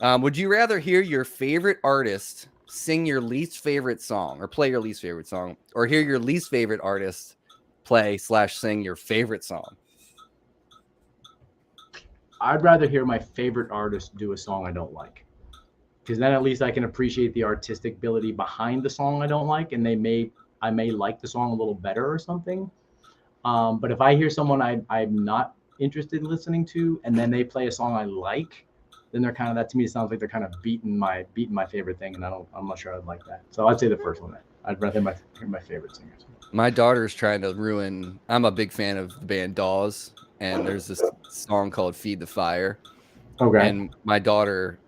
Would you rather hear your favorite artist sing your least favorite song or play your least favorite song, or hear your least favorite artist play/sing your favorite song? I'd rather hear my favorite artist do a song I don't like, because then at least I can appreciate the artistic ability behind the song I don't like, and I may like the song a little better or something. But if I hear someone I'm not interested in listening to, and then they play a song I like, then they're kind of, that to me sounds like they're kind of beating my favorite thing, and I'm not sure I'd like that. So I'd say the first one. Then I'd rather hear my favorite singers. My daughter's trying to ruin. I'm a big fan of the band Dawes, and there's this song called "Feed the Fire," Okay. and my daughter,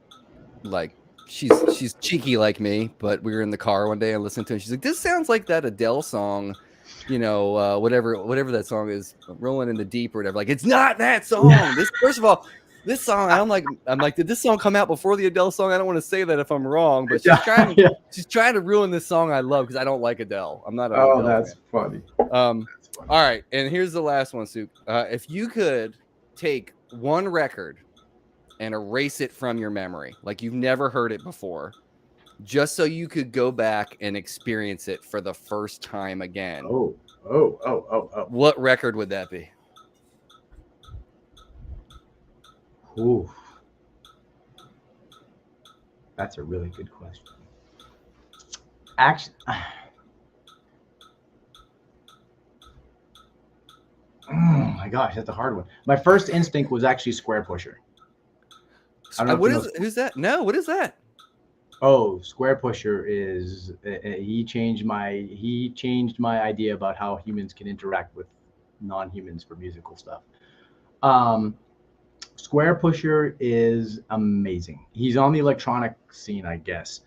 like, she's cheeky like me, but we were in the car one day and listened to it. And she's like, "This sounds like that Adele song, whatever that song is, Rolling in the Deep or whatever." Like, it's not that song. This, first of all, this song, I'm like, did this song come out before the Adele song? I don't want to say that if I'm wrong, but she's trying to ruin this song I love because I don't like Adele. I'm not an Oh, Adele that's fan. funny. All right, and here's the last one, Suke. If you could take one record and erase it from your memory, like you've never heard it before, just so you could go back and experience it for the first time again, Oh. what record would that be? Ooh. That's a really good question. Actually, oh my gosh, that's a hard one. My first instinct was actually Square Pusher. I don't know What is? Who's that? No, what is that? Oh, Square Pusher is he changed my idea about how humans can interact with non-humans for musical stuff. Square Pusher is amazing. He's on the electronic scene, I guess.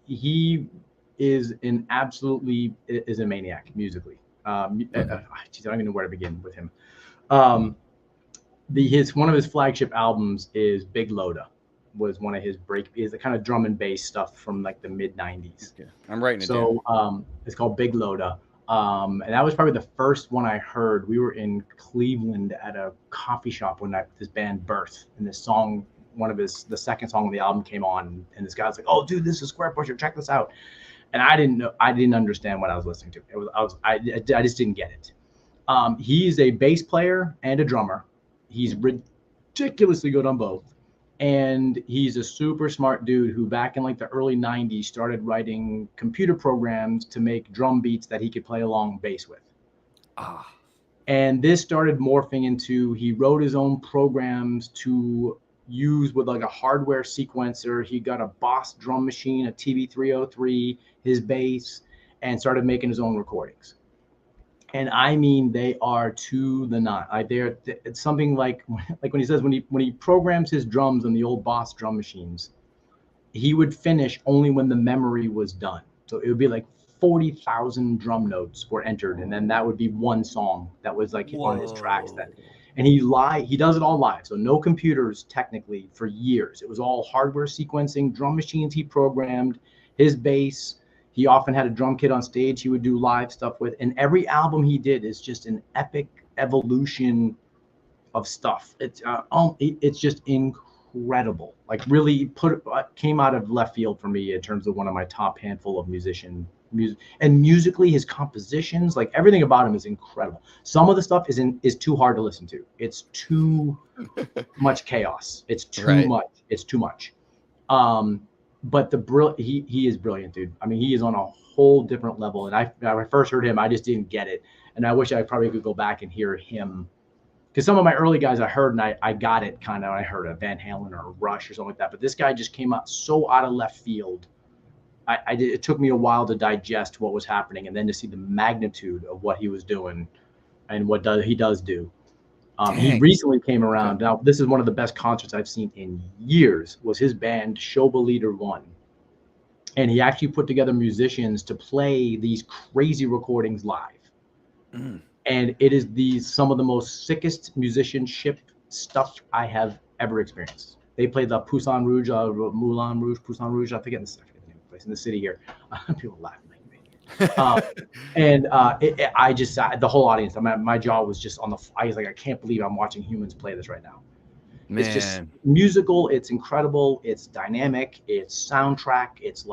He is a maniac musically. Geez, I don't even know where to begin with him. One of his flagship albums is Big Loda. Was one of his is the kind of drum and bass stuff from like the mid 90s. Okay. I'm writing it down. So it's called Big Loda. And that was probably the first one I heard. We were in Cleveland at a coffee shop when this band Birth, and this song, the second song of the album came on, and this guy was like, "Oh, dude, this is Square Pusher. Check this out." And I didn't understand what I was listening to. I just didn't get it. He's a bass player and a drummer. He's ridiculously good on both. And he's a super smart dude who back in like the early 90s started writing computer programs to make drum beats that he could play along bass with. And this started morphing into, he wrote his own programs to use with like a hardware sequencer. He got a Boss drum machine, a TB303, his bass, and started making his own recordings. And I mean, they are to the nut. It's something like when he says when he programs his drums on the old Boss drum machines, he would finish only when the memory was done. So it would be like 40,000 drum notes were entered, and then that would be one song that was like on his tracks. And he does it all live, so no computers technically for years. It was all hardware sequencing, drum machines he programmed, his bass. He often had a drum kit on stage he would do live stuff with. And every album he did is just an epic evolution of stuff. It's just incredible. Like really came out of left field for me in terms of one of my top handful of music. And musically, his compositions, like everything about him is incredible. Some of the stuff is too hard to listen to. It's too much chaos. It's too much. It's too much. but he is brilliant, dude. I mean, he is on a whole different level. And when I first heard him, I just didn't get it. And I wish I probably could go back and hear him, because some of my early guys I heard and I got it kind of. I heard a Van Halen or a Rush or something like that. But this guy just came out so out of left field. It took me a while to digest what was happening, and then to see the magnitude of what he was doing and he does do. He recently came around. Now, this is one of the best concerts I've seen in years. Was his band Shoba Leader One, and he actually put together musicians to play these crazy recordings live. And it is some of the most sickest musicianship stuff I have ever experienced. They played the Poussin Rouge, Poussin Rouge. I forget the name of the place in the city here. People laughing at me. I just the whole audience. My jaw was just on the. I was like, I can't believe I'm watching humans play this right now. Man. It's just musical. It's incredible. It's dynamic. It's soundtrack. It's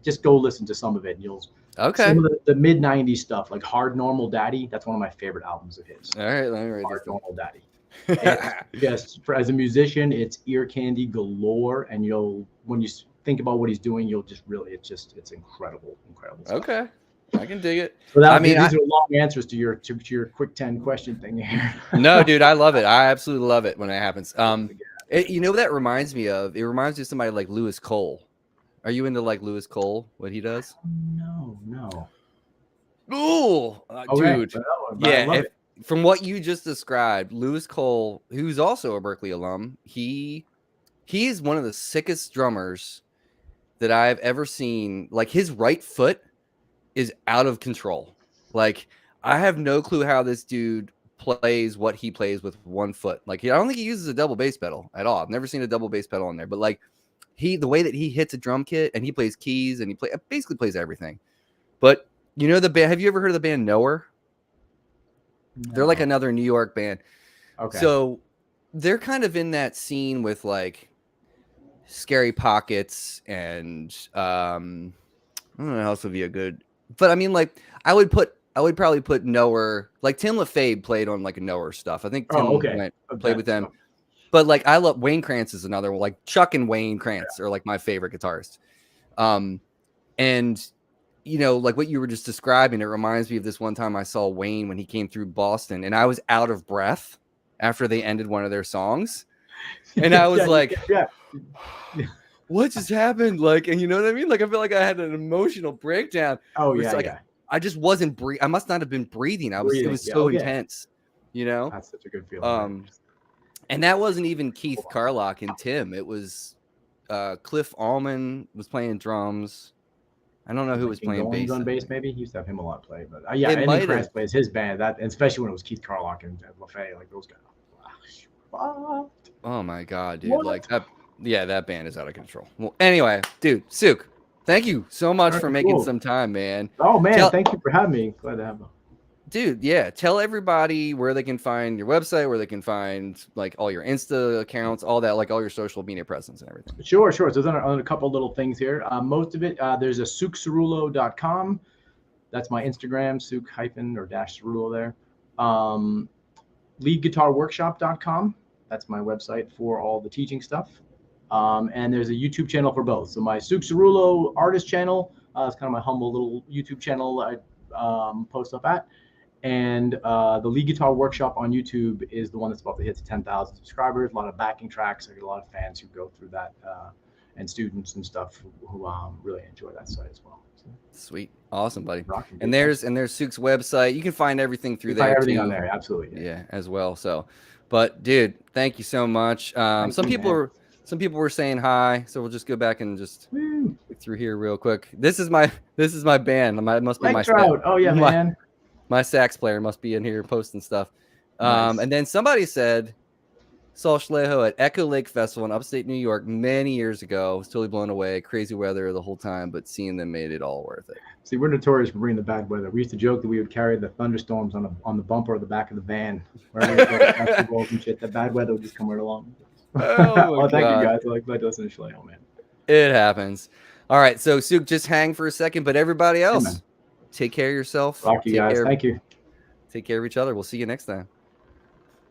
just go listen to some of it. And you'll. Okay. Some of the mid '90s stuff, like Hard Normal Daddy, that's one of my favorite albums of his. All right, let me write Hard Normal Daddy. As a musician, it's ear candy galore, and when you think about what he's doing, you'll just really, it's incredible stuff. Okay, I can dig it. So these are long answers to your quick 10 question thing here. No, dude, I love it. I absolutely love it when it happens. You know what that reminds me of? It reminds me of somebody like Lewis Cole. Are you into like Lewis Cole, what he does? No. Ooh, okay. Dude. Yeah, from what you just described, Lewis Cole, who's also a Berklee alum, he's one of the sickest drummers that I've ever seen. Like, his right foot is out of control. Like, I have no clue how this dude plays what he plays with one foot. Like, I don't think he uses a double bass pedal at all. I've never seen a double bass pedal in there, but like, the way that he hits a drum kit, and he plays keys, and he basically plays everything. But you know the band? Have you ever heard of the band Knower? No. They're like another New York band. Okay. So they're kind of in that scene with like Scary Pockets and I don't know how else would be a good. But I mean, like I would probably put Knower, like Tim LaFave played on like a Knower stuff. I think Tim played with them. But like I love Wayne Krantz is another one. Like Chuck and Wayne Krantz are like my favorite guitarists. And you know, like what you were just describing, it reminds me of this one time I saw Wayne when he came through Boston, and I was out of breath after they ended one of their songs. And I was what just happened? Like, and you know what I mean? Like, I feel like I had an emotional breakdown. Oh yeah. I just wasn't breathing. I must not have been breathing. It was so intense, you know? That's such a good feeling. And that wasn't even Keith Carlock and Tim. It was Cliff Allman was playing drums. I don't know who was playing bass. On bass, maybe he used to have him a lot play, but Andy Krantz plays his band. And especially when it was Keith Carlock and LaFay, like those guys. Oh my god, dude! What? Like that. Yeah, that band is out of control. Well, anyway, dude, Suke, thank you so much for making some time, man. Oh man, thank you for having me. Glad to have them. Dude, yeah. Tell everybody where they can find your website, where they can find like all your Insta accounts, all that, like all your social media presence and everything. Sure. So there's on a couple little things here. Most of it, there's a SukeCerulo.com. That's my Instagram, Suke-Cerulo there. LeadGuitarWorkshop.com. That's my website for all the teaching stuff. And there's a YouTube channel for both. So my Suke Cerulo artist channel, it's kind of my humble little YouTube channel I post up at. And the Lead Guitar Workshop on YouTube is the one that's about to hit to 10,000 subscribers. A lot of backing tracks. I get a lot of fans who go through that, and students and stuff who really enjoy that site as well. So, sweet, awesome, buddy. And there's Suke's website. You can find everything through there. Everything on there, absolutely. Yeah, as well. So, but dude, thank you so much. Some people were saying hi, so we'll just go back and just look through here real quick. This is my band. It must be my Trout. Oh yeah, man. My sax player must be in here posting stuff. Nice. And then somebody said, saw Schlejo at Echo Lake Festival in upstate New York many years ago. Was totally blown away. Crazy weather the whole time, but seeing them made it all worth it. See, we're notorious for bringing the bad weather. We used to joke that we would carry the thunderstorms on the bumper of the back of the van. Wherever we go to festivals and shit, the bad weather would just come right along. Oh, thank you guys. I like to listen to Schlejo, man. It happens. All right, so Suke, just hang for a second, but everybody else, take care of yourself. Rock you guys. Thank you. Take care of each other. We'll see you next time.